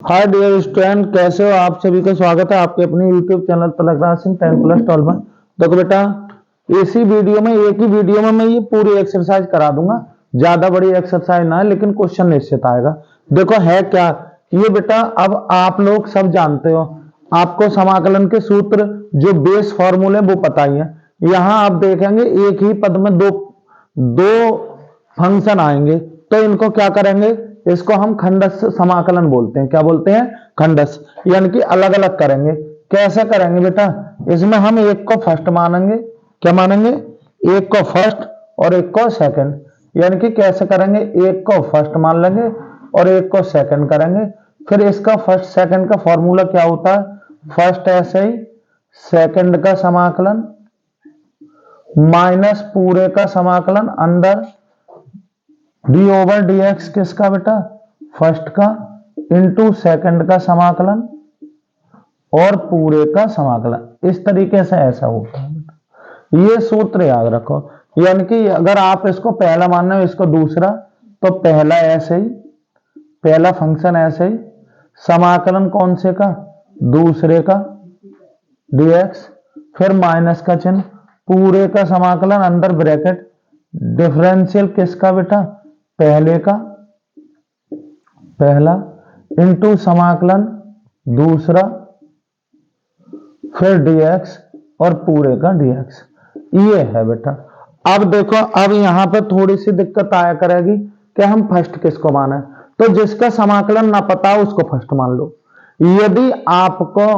Hi dear student, कैसे हो आप? सभी का स्वागत है आपके अपने यूट्यूब चैनल प्रहलाद सिंह 10+12 में। देखो बेटा, इसी वीडियो में एक ही वीडियो में मैं ये पूरी एक्सरसाइज करा दूंगा। ज्यादा बड़ी एक्सरसाइज ना है, लेकिन क्वेश्चन निश्चित आएगा। देखो है क्या ये बेटा, अब आप लोग सब जानते हो, आपको समाकलन के सूत्र जो बेस फॉर्मूले वो पता ही है। यहां आप देखेंगे एक ही पद में दो दो फंक्शन आएंगे, तो इनको क्या करेंगे? इसको हम खंडस समाकलन बोलते हैं। क्या बोलते हैं? खंडस। यानी कि अलग अलग करेंगे। कैसे करेंगे बेटा? इसमें हम एक को फर्स्ट मानेंगे। क्या मानेंगे? एक को फर्स्ट और एक को सेकंड। यानी कि कैसे करेंगे? एक को फर्स्ट मान लेंगे और एक को सेकंड करेंगे। फिर इसका फर्स्ट सेकंड का फॉर्मूला क्या होता है? फर्स्ट ऐसे ही सेकंड का समाकलन माइनस पूरे का समाकलन under D over d x किसका बेटा? फर्स्ट का इंटू सेकंड का समाकलन और पूरे का समाकलन। इस तरीके से ऐसा होता है। ये सूत्र याद रखो। यानी कि अगर आप इसको पहला मानना हो, इसको दूसरा, तो पहला ऐसे ही, पहला फंक्शन ऐसे ही, समाकलन कौन से का? दूसरे का dx, फिर माइनस का चिन्ह, पूरे का समाकलन अंदर ब्रैकेट, डिफरेंशियल किसका बेटा? पहले का, पहला इंटू समाकलन दूसरा, फिर dx और पूरे का dx। ये है बेटा। अब देखो, अब यहां पर थोड़ी सी दिक्कत आया करेगी कि हम फर्स्ट किसको माने। तो जिसका समाकलन ना पता हो उसको फर्स्ट मान लो। यदि आपको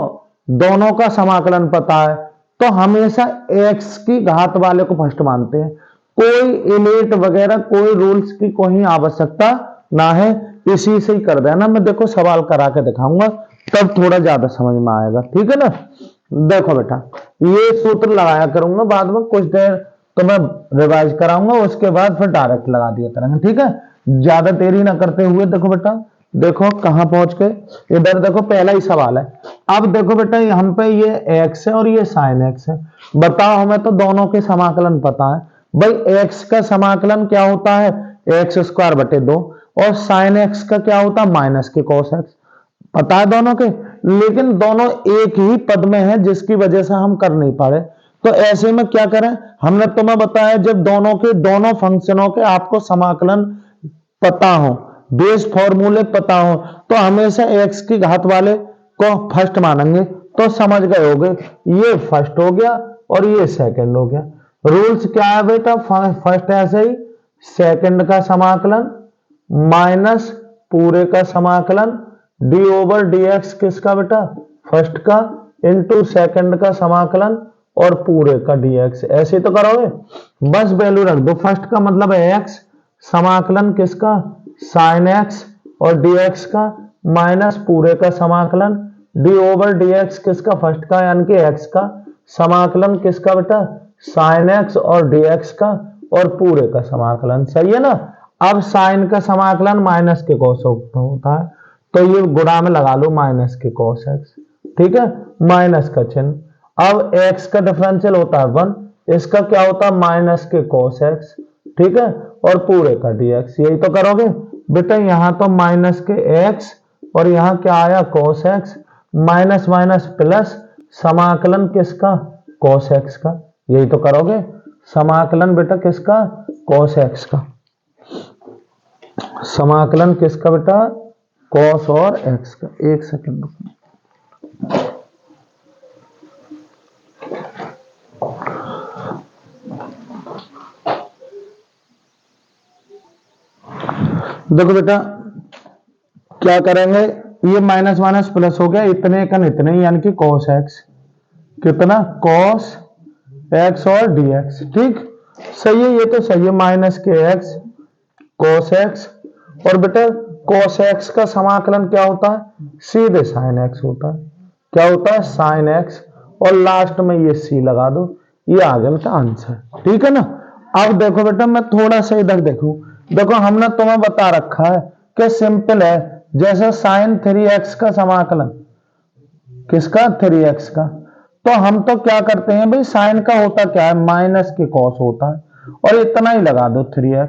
दोनों का समाकलन पता है तो हमेशा x की घात वाले को फर्स्ट मानते हैं। कोई इलेट वगैरह कोई रूल्स की कोई आवश्यकता ना है, इसी से ही कर देना। मैं देखो सवाल करा के दिखाऊंगा, तब थोड़ा ज्यादा समझ में आएगा। ठीक है ना? देखो बेटा, ये सूत्र लगाया करूंगा, बाद में कुछ देर तो मैं रिवाइज कराऊंगा, उसके बाद फिर डायरेक्ट लगा दिया करेंगे। ठीक है? ज्यादा देरी ना करते हुए देखो बेटा, देखो कहां पहुंच गए। इधर देखो, पहला ही सवाल है। अब देखो बेटा, यहाँ पे ये x है और ये साइन x है। बताओ, हमें तो दोनों के समाकलन पता है। भाई x का समाकलन क्या होता है? x²/2। और साइन x का क्या होता है? माइनस के cos x। पता है दोनों के, लेकिन दोनों एक ही पद में है, जिसकी वजह से हम कर नहीं पा रहे। तो ऐसे में क्या करें? हमने तुम्हें बताया, जब दोनों के दोनों फंक्शनों के आपको समाकलन पता हो, बेस फॉर्मूले पता हो, तो हमेशा x की घात वाले को फर्स्ट मानेंगे। तो समझ गए होगे, ये फर्स्ट हो गया और ये सेकंड हो गया। रूल्स क्या है बेटा? फर्स्ट ऐसे ही सेकंड का समाकलन माइनस पूरे का समाकलन डी ओवर डी एक्स किसका बेटा? फर्स्ट का इंटू सेकंड का समाकलन और पूरे का dx। ऐसे तो करोगे, बस वैल्यू रख दो। फर्स्ट का मतलब है x, समाकलन किसका? साइन x और dx का, माइनस पूरे का समाकलन डी ओवर dx किसका? फर्स्ट का यानी कि x का, समाकलन किसका बेटा? साइन x और dx का, और पूरे का समाकलन। सही है ना? अब साइन का समाकलन माइनस के cos होता है, तो ये गुणा में लगा लो माइनस के cos x। ठीक है? माइनस का चिन्ह। अब x का डिफरेंशियल होता है 1, इसका क्या होता है? माइनस के cos x। ठीक है? और पूरे का dx। यही तो करोगे बेटा। यहां तो माइनस के x और यहां क्या आया? cos x। Minus minus plus, समाकलन किसका? cos x का। यही तो करोगे, समाकलन बेटा किसका? cos x का। समाकलन किसका बेटा? cos और x का। एक सेकंड रुको। देखो बेटा, क्या करेंगे? ये माइनस माइनस प्लस हो गया, इतने का इतने, यानी कि cos x। कितना? cos x और dx। ठीक? सही है, ये तो सही है। माइनस के x cos x, और बेटा cos x का समाकलन क्या होता है? सीधे sin x होता है। क्या होता है? sin x। और लास्ट में ये c लगा दो। ये आ गया बेटा आंसर। ठीक है ना? अब देखो बेटा, मैं थोड़ा सा इधर देखूं। देखो, हमने तुम्हें बता रखा है कि सिंपल है। जैसे sin 3x का समाकलन किसका? 3x का। तो हम तो क्या करते हैं भाई, साइन का होता क्या है? माइनस के cos होता है, और इतना ही लगा दो 3x,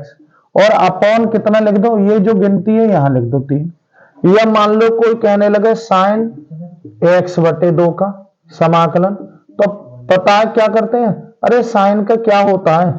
और अपॉन कितना लिख दो? ये जो गिनती है यहां लिख दो 3। या मान लो कोई कहने लगे साइन x बटे 2 का समाकलन, तो पता है क्या करते हैं, अरे साइन का क्या होता है,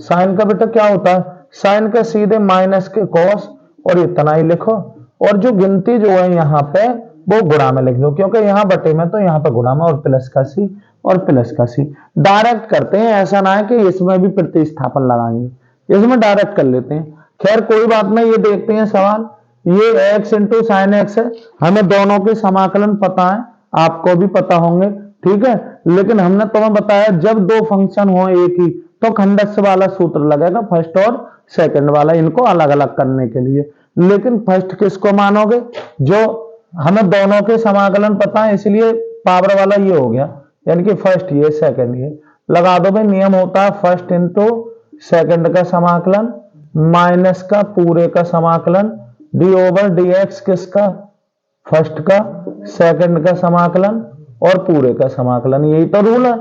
साइन का बेटा क्या होता है, साइन का सीधे माइनस के कॉस और इतना ही लिखो, और जो गिनती जो है यहाँ पे वो गुणा में लिख दो, क्योंकि यहाँ बटे में तो यहाँ पे गुणा में, और प्लस का सी और प्लस का सी डायरेक्ट करते हैं, ऐसा ना है कि इसमें भी प्रतिस्थापन लगाएंगे, इसमें डायरेक्ट कर लेते हैं। खैर कोई बात नहीं, ये देखते हैं सवाल, ये x इंटू साइन एक्स है, हमें दोनों के समाकलन पता है, आपको भी पता होंगे, ठीक है, लेकिन हमने तुम्हें बताया जब दो फंक्शन हो एक ही तो खंडस्थ वाला सूत्र लगेगा, फर्स्ट और सेकंड वाला, इनको अलग अलग करने के लिए। लेकिन फर्स्ट किसको मानोगे, जो हमें दोनों के समाकलन पता है, इसलिए पावर वाला ये हो गया, यानी कि फर्स्ट ये सेकंड ये लगा दो भाई। नियम होता है फर्स्ट इंटू सेकंड का समाकलन माइनस का पूरे का समाकलन डी ओवर डी एक्स किसका, फर्स्ट का, सेकंड का समाकलन और पूरे का समाकलन, यही तो रूल है।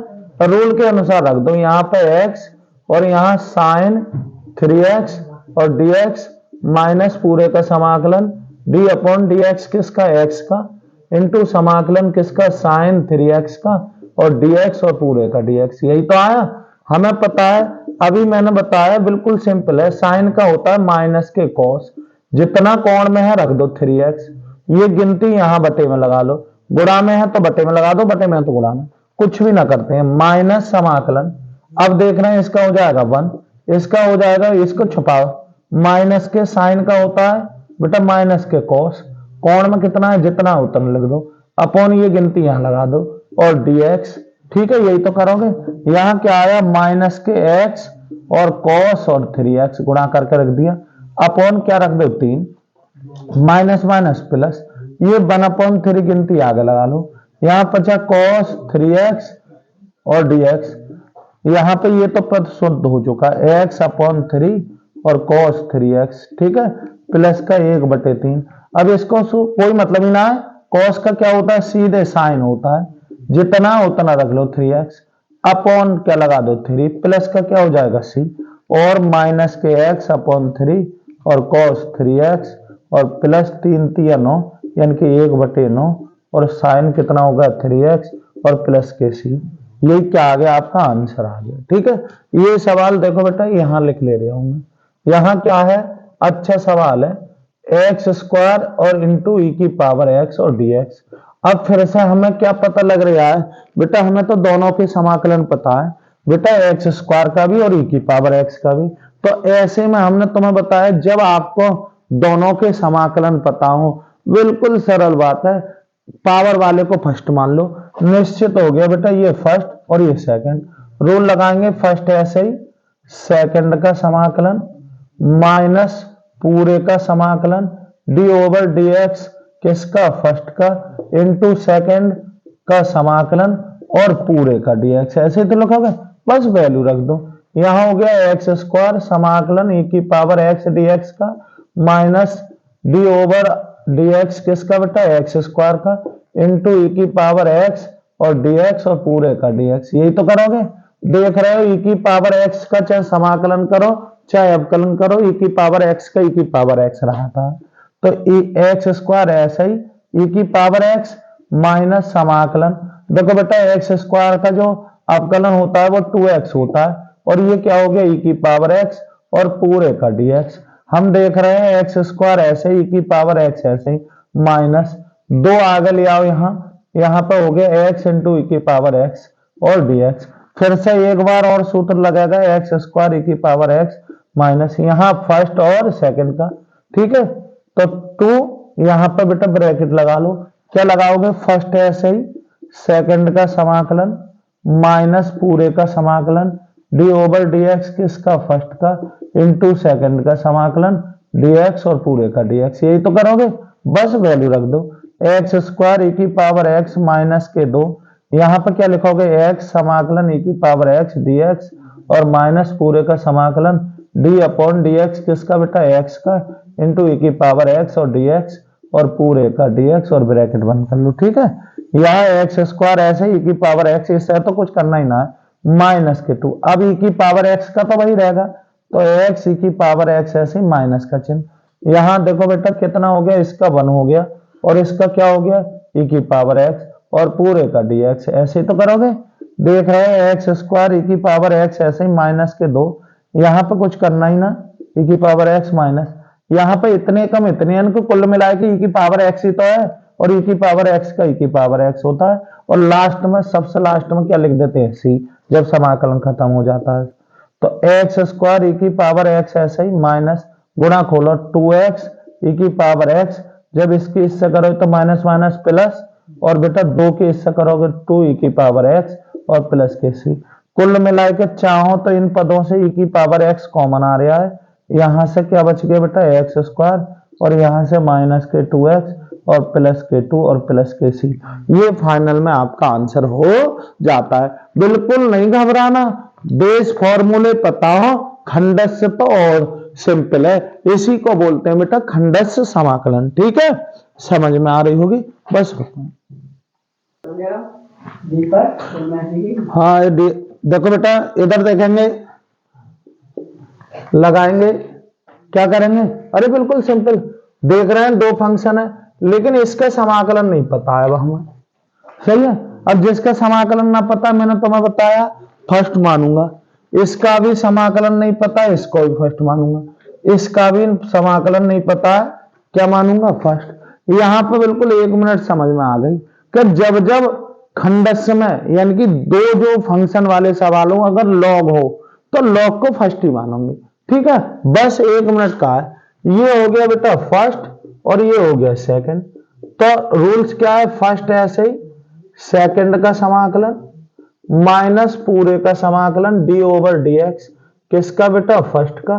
रूल के अनुसार रख दो, यहाँ पे x और यहाँ साइन 3x और dx माइनस पूरे का समाकलन d अपॉन dx किसका, x का, इंटू समाकलन किसका, साइन 3x का और dx और पूरे का dx, यही तो आया। हमें पता है, अभी मैंने बताया बिल्कुल सिंपल है, साइन का होता है माइनस के कॉस, जितना कोण में है रख दो 3x, ये गिनती यहां बटे में लगा लो, गुणा में है तो बटे में लगा दो, बटे में है तो गुणा में, कुछ भी ना करते हैं, माइनस समाकलन, अब देख रहे हैं इसका हो जाएगा 1, इसका हो जाएगा, इसको छुपाओ, माइनस के साइन का होता है बेटा माइनस के कॉस, कोण में कितना है जितना उतना लिख दो, अपॉन ये गिनती यहां लगा दो और dx, ठीक है, यही तो करोगे। यहां क्या आया, माइनस के x और cos और 3x गुणा करके रख दिया, अपॉन क्या रख दो 3, माइनस माइनस प्लस, ये 1/3 गिनती आगे लगा लो, यहाँ बचा cos 3x और dx, यहाँ पे ये तो पद शुद्ध हो चुका है x/3 और cos 3x, ठीक है, प्लस का 1/3। अब इसको कोई मतलब ही ना है, cos का क्या होता है, सीधे साइन होता है, जितना उतना रख लो 3x, अपॉन क्या लगा दो 3, प्लस का क्या हो जाएगा c, और माइनस के x/3 और cos 3x और प्लस 3 3 9 यानी कि 1/9 और साइन कितना होगा 3x और प्लस के c, ये क्या आ गया, आपका आंसर आ गया, ठीक है। ये सवाल देखो बेटा यहाँ लिख ले रहा हूं मैं, यहाँ क्या है, अच्छा सवाल है, एक्स स्क्वायर और इंटू ई की पावर एक्स और dx। अब फिर से हमें क्या पता लग रहा है बेटा, हमें तो दोनों के समाकलन पता है बेटा, एक्स स्क्वायर का भी और ई की पावर एक्स का भी, तो ऐसे में हमने तुम्हें बताया जब आपको दोनों के समाकलन पता हो, बिल्कुल सरल बात है, पावर वाले को फर्स्ट मान लो, निश्चित हो गया बेटा, ये फर्स्ट और ये सेकंड, रूल लगाएंगे, फर्स्ट ऐसे ही, सेकंड का समाकलन माइनस पूरे का समाकलन डी ओवर डी एक्स किसका, फर्स्ट का, इंटू सेकंड का समाकलन और पूरे का dx, ऐसे तो लिखोगे, बस वैल्यू रख दो, यहां हो गया एक्स स्क्वायर समाकलन e की पावर x dx का माइनस डी ओवर dx किसका बेटा, एक्स स्क्वायर का, इंटू e की पावर x और dx और पूरे का dx, यही तो करोगे। देख रहे हो e की पावर x का चाहे समाकलन करो चाहे अवकलन करो, e की पावर x का e की पावर x रहा था, तो एक्स स्क्वायर ऐसा ही e की पावर x माइनस समाकलन, देखो बेटा एक्स स्क्वायर का जो अवकलन होता है वो 2x होता है, और ये क्या हो गया e की पावर x और पूरे का dx, हम देख रहे हैं एक्स स्क्वायर ऐसे ही e की पावर x ऐसे ही माइनस 2 आगे ले आओ, यहाँ पे हो गया x इंटू ई की पावर x और dx, फिर से एक बार और सूत्र लगेगा एक्स स्क्वायर ई की पावर x माइनस यहाँ फर्स्ट और सेकंड का, ठीक है, तो 2 यहाँ पे बेटा ब्रैकेट लगा लो, क्या लगाओगे, फर्स्ट ऐसे ही, सेकंड का समाकलन माइनस पूरे का समाकलन डी ओवर डी एक्स किसका, फर्स्ट का, इंटू सेकंड का समाकलन dx और पूरे का dx, यही तो करोगे, बस वैल्यू रख दो, एक्स स्क्वायर ई की पावर x माइनस के 2, यहाँ पर क्या लिखोगे, x समाकलन ई की पावर x dx और माइनस पूरे का समाकलन d अपॉन dx किसका बेटा, x का, इंटू ई की पावर x और dx और पूरे का dx और ब्रैकेट बंद कर लो, ठीक है। यहाँ एक्स स्क्वायर ऐसे ई की पावर x, इससे तो कुछ करना ही ना है, माइनस के 2, अब ई की पावर x का तो वही रहेगा, तो x ई की पावर x ऐसे माइनस का चिन्ह, यहाँ देखो बेटा कितना हो गया, इसका 1 हो गया और इसका क्या हो गया e की पावर x और पूरे का dx। ऐसे ही तो करोगे, देख रहे हैं एक्स स्क्वायर e की पावर x, ऐसे ही माइनस के 2, यहाँ पे कुछ करना ही ना, e की पावर x माइनस, यहाँ पे इतने कम इतने, इनको कुल मिला के e की पावर x ही तो है और e की पावर x का e की पावर x होता है। और लास्ट में, सबसे लास्ट में क्या लिख देते हैं c, जब समाकलन खत्म हो जाता है। तो एक्स स्क्वायर e की पावर x ऐसे ही माइनस गुणा खोलो 2x e की पावर x, जब इसकी इससे करोगे तो माइनस माइनस प्लस, और बेटा 2 के इससे करोगे 2 e की पावर x और प्लस के c। कुल मिला के चाहो तो इन पदों से e की पावर x कॉमन आ रहा है, यहां से क्या बच गया बेटा एक्स स्क्वायर, और यहां से माइनस के 2x और प्लस के 2 और प्लस के c। ये फाइनल में आपका आंसर हो जाता है। बिल्कुल नहीं घबराना, बेस फॉर्मूले पता हो, खंडस्य तो और सिंपल है, इसी को बोलते हैं बेटा खंडस्य समाकलन। ठीक है, समझ में आ रही होगी बस। हाँ देखो बेटा, इधर देखेंगे, लगाएंगे, क्या करेंगे, अरे बिल्कुल सिंपल, देख रहे हैं 2 फंक्शन है लेकिन इसका समाकलन नहीं पता है अब हमें, सही है। अब जिसका समाकलन ना पता, मैंने तुम्हें बताया फर्स्ट मानूंगा, इसका भी समाकलन नहीं पता, इसको भी फर्स्ट मानूंगा, इसका भी समाकलन नहीं पता, क्या मानूंगा, फर्स्ट। यहां पर बिल्कुल 1 मिनट समझ में आ गई कि जब जब खंडस्य में, यानी कि 2 जो फंक्शन वाले सवाल हो, अगर लॉग हो तो लॉग को फर्स्ट ही मानूंगी। ठीक है, बस 1 मिनट का है। ये हो गया बेटा फर्स्ट और ये हो गया सेकंड। तो रूल्स क्या है, फर्स्ट ऐसे ही, सेकंड का समाकलन माइनस पूरे का समाकलन डी ओवर डी एक्स, किसका बेटा, फर्स्ट का,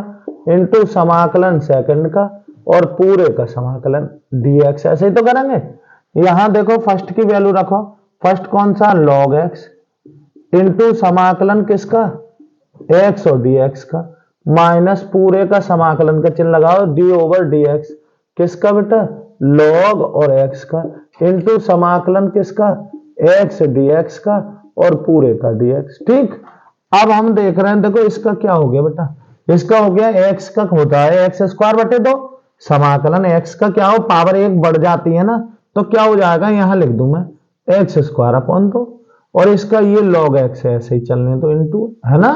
इंटू समाकलन सेकंड का और पूरे का समाकलन डी एक्स। ऐसे ही तो करेंगे। यहां देखो फर्स्ट की वैल्यू रखो, फर्स्ट कौन सा, लॉग एक्स, इंटू समाकलन किसका, एक्स और डी एक्स का, माइनस पूरे का समाकलन का चिन्ह लगाओ डी ओवर डी एक्स, किसका बेटा, लॉग और एक्स का, इंटू समाकलन किसका, एक्स डी एक्स का और पूरे का dx। ठीक, अब हम देख रहे हैं, देखो इसका क्या हो गया बेटा, इसका हो गया x का होता है एक्स स्क्वायर बटे 2, समाकलन x का क्या हो, पावर 1 बढ़ जाती है ना, तो क्या हो जाएगा, यहां लिख दूं मैं एक्स स्क्वायर अपॉन 2, और इसका ये log x है, ऐसे ही चलने तो इंटू, है ना,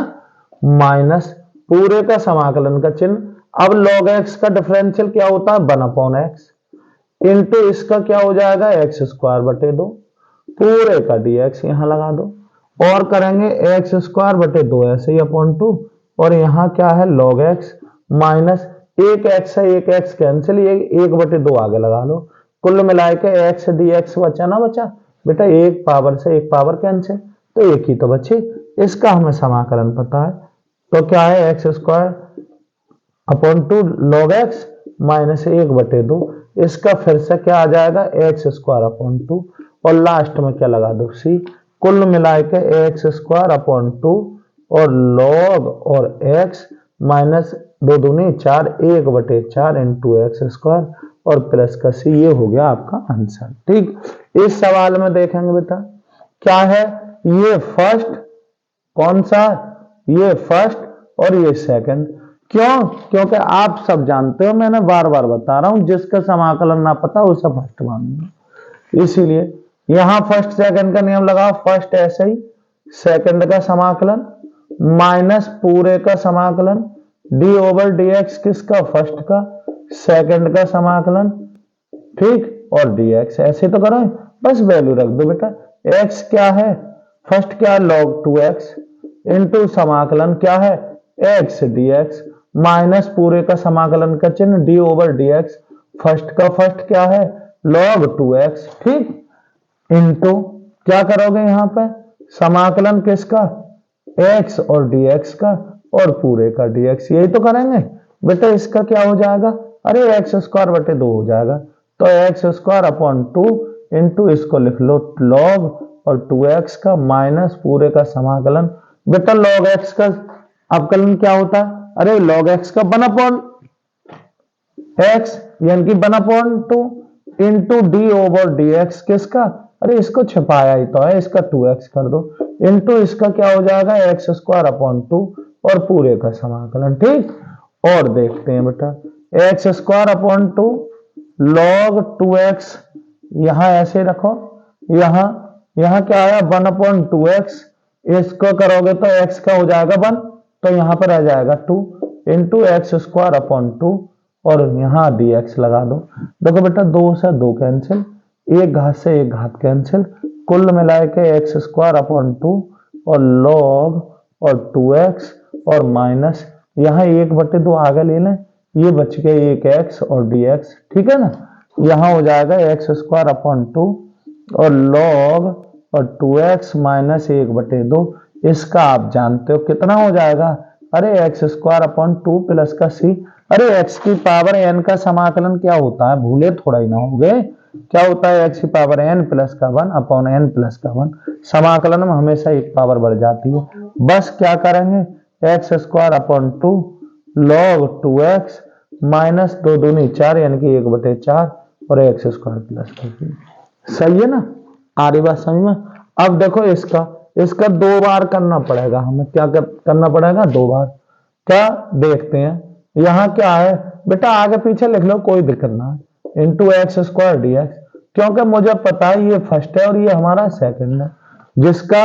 माइनस पूरे का समाकलन का चिन्ह, अब log x का डिफरेंशियल क्या होता है, 1 अपॉन एक्स, इंटू इसका क्या हो जाएगा, एक्स स्क्वायर बटे 2 पूरे का dx, यहां लगा दो, और करेंगे एक्स स्क्वायर बटे 2 ऐसे ही अपॉन 2, और यहां क्या है log x माइनस एक एक्स है, एक एक्स कैंसिल, ये 1 बटे 2 आगे लगा लो, कुल मिला के एक्स dx बचा ना, बचा बेटा, एक पावर से एक पावर कैंसिल, तो एक ही तो बची, इसका हमें समाकलन पता है, तो क्या है x square upon 2 log x minus 1 बटे 2, इसका फिर से क्या आ जाएगा, एक्स स्क्वायर अपॉन 2, और लास्ट में क्या लगा दो, सी, कुल मिला के एक्स स्क्वायर अपॉन 2 और log और x माइनस 2 दूनी 4, 1 बटे 4 इंटू एक्स स्क्वायर और प्लस का सी, ये हो गया आपका आंसर। ठीक, इस सवाल में देखेंगे बेटा क्या है, ये फर्स्ट, कौन सा, ये फर्स्ट और ये सेकंड, क्यों, क्योंकि आप सब जानते हो, मैंने बार बार बता रहा हूं, जिसका समाकलन ना पता उसे फर्स्ट मानूंगा, इसीलिए यहां फर्स्ट सेकंड का नियम लगाओ, फर्स्ट ऐसे ही, सेकंड का समाकलन माइनस पूरे का समाकलन डी ओवर डी एक्स, किसका, फर्स्ट का, सेकंड का समाकलन, ठीक, और डी एक्स, ऐसे तो करो, बस वैल्यू रख दो बेटा, एक्स क्या है, फर्स्ट क्या है log 2x इंटू समाकलन क्या है, एक्स डी एक्स, माइनस पूरे का समाकलन का चिन्ह D over d x, first का फर्स्ट क्या है, log 2x, ठीक, इंटू क्या करोगे यहां पे, समाकलन किसका, x और dx का और पूरे का dx, यही तो करेंगे बेटा। इसका क्या हो जाएगा, अरे एक्स स्क्वायर बटे 2 हो जाएगा, तो एक्स स्क्वायर अपॉन 2 इंटू इसको लिख लो log और 2x का माइनस पूरे का समाकलन, बेटा log x का अवकलन क्या होता है, अरे log x का 1 अपॉन x, यानी कि 1 upon 2 into D over d x, किसका, अरे इसको छिपाया ही तो है, इसका 2x कर दो, इंटू इसका क्या हो जाएगा, एक्स स्क्वायर अपॉन 2 और पूरे का समाकलन, ठीक। और देखते हैं बेटा x square upon 2 log 2x, यहां ऐसे रखो, यहां क्या आया 1 अपॉन 2x, इसको करोगे तो x का हो जाएगा 1, तो यहां पर आ जाएगा 2 इंटू एक्स स्क्वायर अपॉन 2 और यहां dx लगा दो। देखो बेटा 2 से 2 कैंसिल, एक घात से एक घात कैंसिल, कुल मिलाए के एक्स स्क्वायर अपॉन 2 और log और 2x और माइनस यहाँ 1/2 आगे ले लें, ये बच गए 1x और dx, ठीक है ना। यहाँ हो जाएगा एक्स स्क्वायर अपॉन 2 और log और 2x माइनस 1/2, इसका आप जानते हो कितना हो जाएगा, अरे एक्स स्क्वायर अपॉन 2 प्लस का c, अरे x की पावर n का समाकलन क्या होता है, भूले थोड़ा ही ना होगे, क्या होता है x की पावर n प्लस का 1 अपॉन n प्लस का 1, समाकलन में हमेशा एक पावर बढ़ जाती है। बस क्या करेंगे, x square upon 2 log 2x minus 2 दूनी 4 यानी कि 1/4 और एक्स स्क्वायर प्लस का, सही है ना, आ रही बात समझ में। अब देखो इसका 2 बार करना पड़ेगा, हमें क्या करना पड़ेगा, 2 बार। क्या देखते हैं, यहाँ क्या है बेटा, आगे पीछे लिख लो कोई दिक्कत ना, इंटू एक्स स्क्वायर dx, क्योंकि मुझे पता है ये फर्स्ट है और ये हमारा सेकंड है, जिसका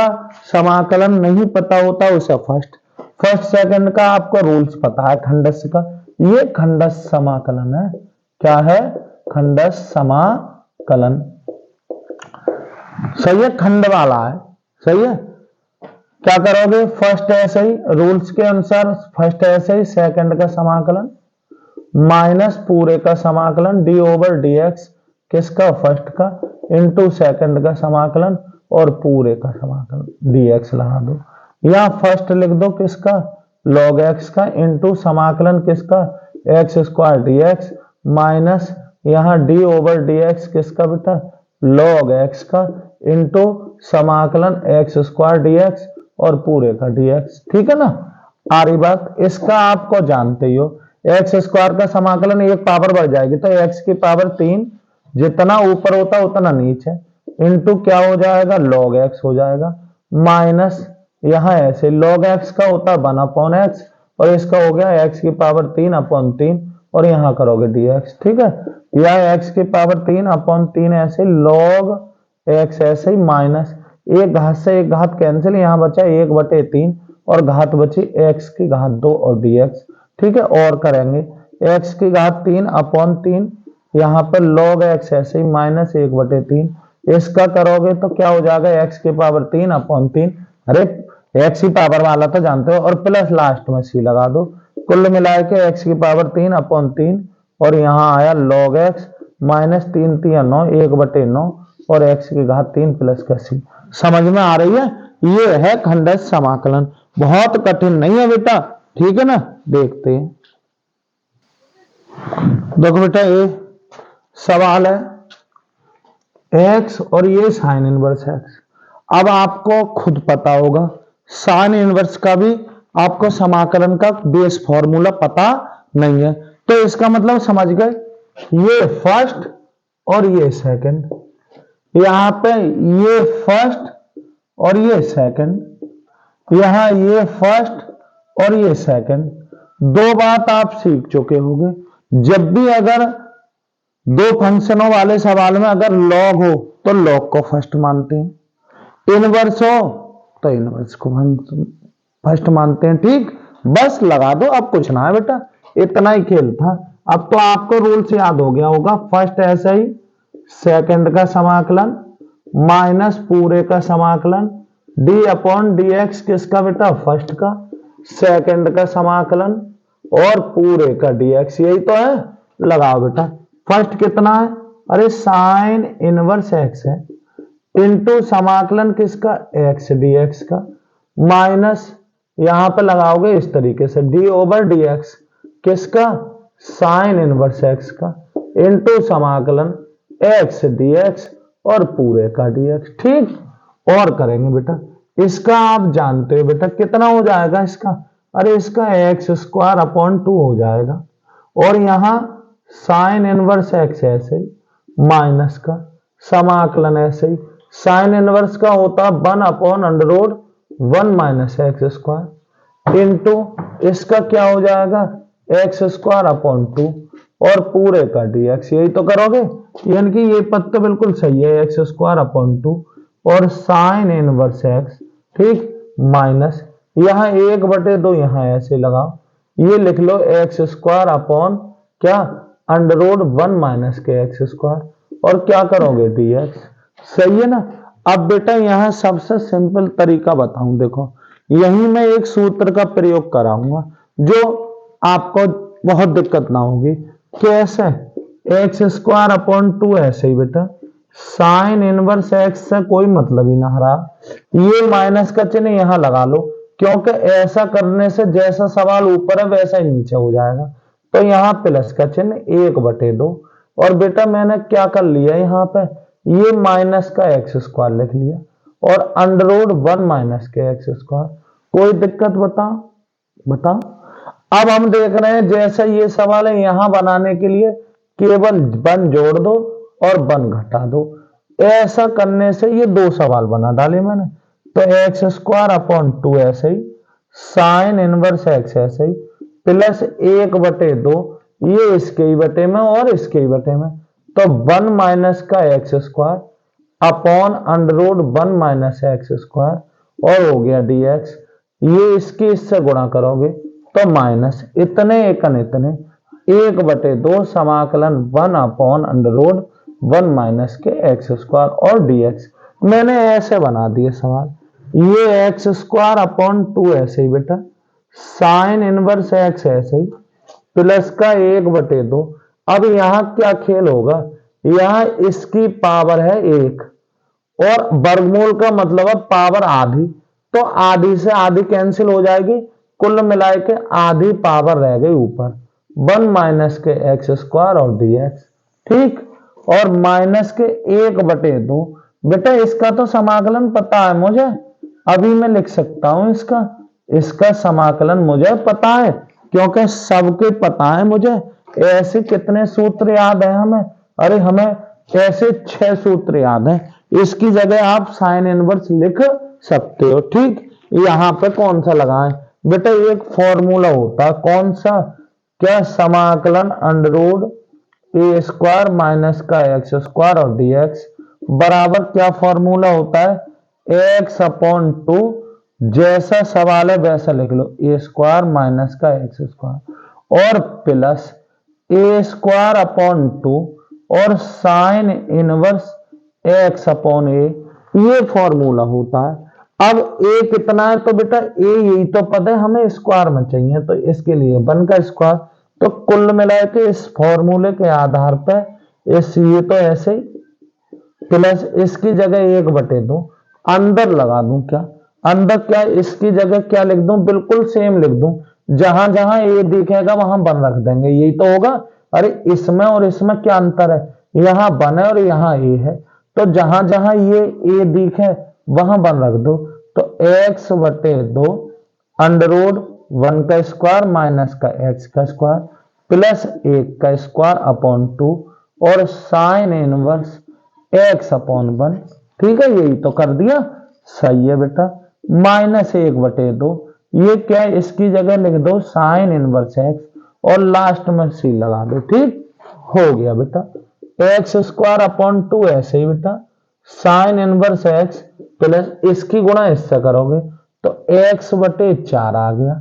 समाकलन नहीं पता होता उसे फर्स्ट सेकंड का आपको रूल्स पता है खंडस का, ये खंडस समाकलन है, क्या है, खंडस समाकलन, सही है, खंड वाला है, सही है। क्या करोगे, फर्स्ट ऐसे ही रूल्स के अनुसार, फर्स्ट ऐसे ही सेकंड का समाकलन माइनस पूरे का समाकलन डी ओवर डी एक्स, किसका, फर्स्ट का, इंटू सेकंड का समाकलन और पूरे का समाकलन dx लगा दो, या फर्स्ट लिख दो किसका, log x का, इंटू समाकलन किसका, एक्स स्क्वायर dx माइनस यहाँ d ओवर dx किसका बेटा, log x का, इंटू समाकलन एक्स स्क्वायर dx और पूरे का dx, ठीक है ना, आ रही बात। इसका आपको जानते ही हो, एक्स स्क्वायर का समाकलन एक पावर बढ़ जाएगी तो एक्स की पावर 3, जितना ऊपर होता उतना नीचे, इंटू क्या हो जाएगा, log x हो जाएगा, माइनस यहाँ ऐसे log x का होता है 1 अपॉन एक्स और इसका हो गया x की पावर 3 अपॉन 3 और यहाँ करोगे dx, ठीक है, या x की पावर 3 अपॉन 3 ऐसे log x ऐसे ही माइनस एक घात से एक घात कैंसिल, यहाँ बचा 1/3 और घात बची x की घात 2 और dx, ठीक है, और करेंगे x की घात 3 अपॉन 3, यहाँ पर log x ऐसे ही माइनस 1/3, इसका करोगे तो क्या हो जाएगा, x की पावर 3 अपॉन 3, अरे x की पावर वाला तो जानते हो, और प्लस लास्ट में c लगा दो, कुल मिलाए के x की पावर 3 अपॉन 3 और यहाँ आया log x माइनस 3 3 9 1/9 और x की घात 3 प्लस का c, समझ में आ रही है, ये है खंडस समाकलन, बहुत कठिन नहीं है बेटा, ठीक है ना। देखते हैं, देखो बेटा ये सवाल है, x और ये साइन इनवर्स x, अब आपको खुद पता होगा साइन इनवर्स का भी आपको समाकलन का बेस फॉर्मूला पता नहीं है, तो इसका मतलब समझ गए, ये फर्स्ट और ये सेकंड, यहां पे ये फर्स्ट और ये सेकंड, यहां ये फर्स्ट और ये सेकंड, 2 बात आप सीख चुके होंगे, जब भी अगर 2 फंक्शनों वाले सवाल में अगर लॉग हो तो लॉग को फर्स्ट मानते हैं, इनवर्स हो तो इनवर्स को फर्स्ट मानते हैं, ठीक, बस लगा दो, अब कुछ ना है बेटा, इतना ही खेल था। अब तो आपको रूल्स याद हो गया होगा, फर्स्ट ऐसा ही, सेकंड का समाकलन माइनस पूरे का समाकलन d अपॉन डी एक्स, किसका बेटा, फर्स्ट का, सेकंड का समाकलन और पूरे का dx, यही तो है, लगाओ बेटा, फर्स्ट कितना है, अरे साइन इनवर्स x है, इंटू समाकलन किसका, x dx का, माइनस यहां पे लगाओगे इस तरीके से d ओवर dx किसका, साइन इनवर्स x का, इंटू समाकलन x dx और पूरे का dx, ठीक, और करेंगे बेटा, इसका आप जानते हो बेटा कितना हो जाएगा इसका, अरे इसका एक्स स्क्वायर अपॉन 2 हो जाएगा और यहां साइन इनवर्स x ऐसे ही माइनस का समाकलन ऐसे ही, साइन इनवर्स का होता 1 upon under root 1 minus x square into इसका क्या हो जाएगा, एक्स स्क्वायर अपॉन 2 और पूरे का dx, यही तो करोगे। यानी कि ये पद तो बिल्कुल सही है, एक्स स्क्वायर अपॉन 2 और साइन इनवर्स एक्स, ठीक, माइनस यहाँ 1/2 यहाँ ऐसे लगाओ, ये लिख लो एक्स स्क्वायर अपॉन क्या, अंडर रूट 1 माइनस के एक्स स्क्वायर, और क्या करोगे dx, सही है ना। अब बेटा यहाँ सबसे सिंपल तरीका बताऊं, देखो यही मैं एक सूत्र का प्रयोग कराऊंगा जो आपको बहुत दिक्कत ना होगी। कैसे, एक्स स्क्वायर अपॉन 2 ऐसे ही बेटा, साइन इनवर्स एक्स से कोई मतलब ही ना हरा, ये माइनस का चिन्ह यहां लगा लो, क्योंकि ऐसा करने से जैसा सवाल ऊपर है वैसा ही नीचे हो जाएगा। तो यहाँ प्लस का चिन्ह 1/2, और बेटा मैंने क्या कर लिया यहाँ पे, ये माइनस का एक्स स्क्वायर लिख लिया और अंडर रूट 1 माइनस के एक्स स्क्वायर। कोई दिक्कत बताओ बताओ। अब हम देख रहे हैं जैसे ये सवाल है, यहां बनाने के लिए केवल 1 जोड़ दो और 1 घटा दो, ऐसा करने से ये 2 सवाल बना डाले मैंने। तो एक्स स्क्वायर अपॉन 2 ऐसे ही, साइन इनवर्स एक्स ऐसे ही, प्लस 1/2, ये इसके ही बटे में और इसके ही बटे में, तो 1 माइनस का x square upon under root 1 minus x square, और हो गया dx। ये इसके इससे गुणा करोगे तो माइनस इतने एकन इतने 1/2 समाकलन 1 अपॉन अंडर रूट 1 माइनस के एक्स स्क्वायर और dx। मैंने ऐसे बना दिए सवाल, ये एक्स स्क्वायर अपॉन 2 ऐसे ही बेटा, साइन इनवर्स एक्स ऐसे ही, प्लस का 1/2। अब यहाँ क्या खेल होगा, यहाँ इसकी पावर है 1 और वर्गमूल का मतलब है पावर आधी, तो आधी से आधी कैंसिल हो जाएगी, कुल मिलाए के आधी पावर रह गई ऊपर, 1 माइनस के एक्स स्क्वायर और dx, ठीक, और माइनस के 1/2। बेटा इसका तो समाकलन पता है मुझे, अभी मैं लिख सकता हूं इसका इसका समाकलन मुझे पता है, क्योंकि सबके पता है मुझे। ऐसे कितने सूत्र याद है हमें, अरे हमें ऐसे 6 सूत्र याद है, इसकी जगह आप साइन इनवर्स लिख सकते हो, ठीक। यहां पे कौन सा लगाएं बेटा, एक फॉर्मूला होता है, कौन सा, क्या, समाकलन अंडर रूट ए स्क्वायर माइनस का एक्स स्क्वायर और dx बराबर क्या फॉर्मूला होता है, एक्स अपॉन 2, जैसा सवाल है वैसा लिख लो, ए स्क्वायर माइनस का एक्स स्क्वायर और प्लस ए स्क्वायर अपॉन 2 और साइन इनवर्स एक्स अपॉन ए, ये फॉर्मूला होता है। अब ए कितना है, तो बेटा ए यही तो पता है हमें, स्क्वायर में चाहिए, तो इसके लिए 1 का स्क्वायर, तो कुल मिला के इस फॉर्मूले के आधार पर इस ये तो ऐसे ही, प्लस इसकी जगह 1/2 अंदर लगा दूं, क्या अंदर, क्या इसकी जगह क्या लिख दूं, बिल्कुल सेम लिख दूं, जहां जहां ए दिखेगा वहां 1 रख देंगे, यही तो होगा। अरे इसमें और इसमें क्या अंतर है, यहाँ 1 है और यहाँ ए है, तो जहां जहां ये ए दिखे वहां 1 रख दो, तो x/2 अंडर रूट 1 का स्क्वायर माइनस का x का स्क्वायर प्लस 1 का स्क्वायर अपॉन 2 और साइन इनवर्स x अपॉन 1, ठीक है, यही तो कर दिया, सही है बेटा। माइनस 1/2, ये क्या है, इसकी जगह लिख दो साइन इनवर्स x और लास्ट में c लगा दो, ठीक, हो गया बेटा। एक्स स्क्वायर अपॉन 2 ऐसे ही बेटा, साइन इनवर्स x प्लस इसकी गुणा इससे करोगे तो x/4 आ गया,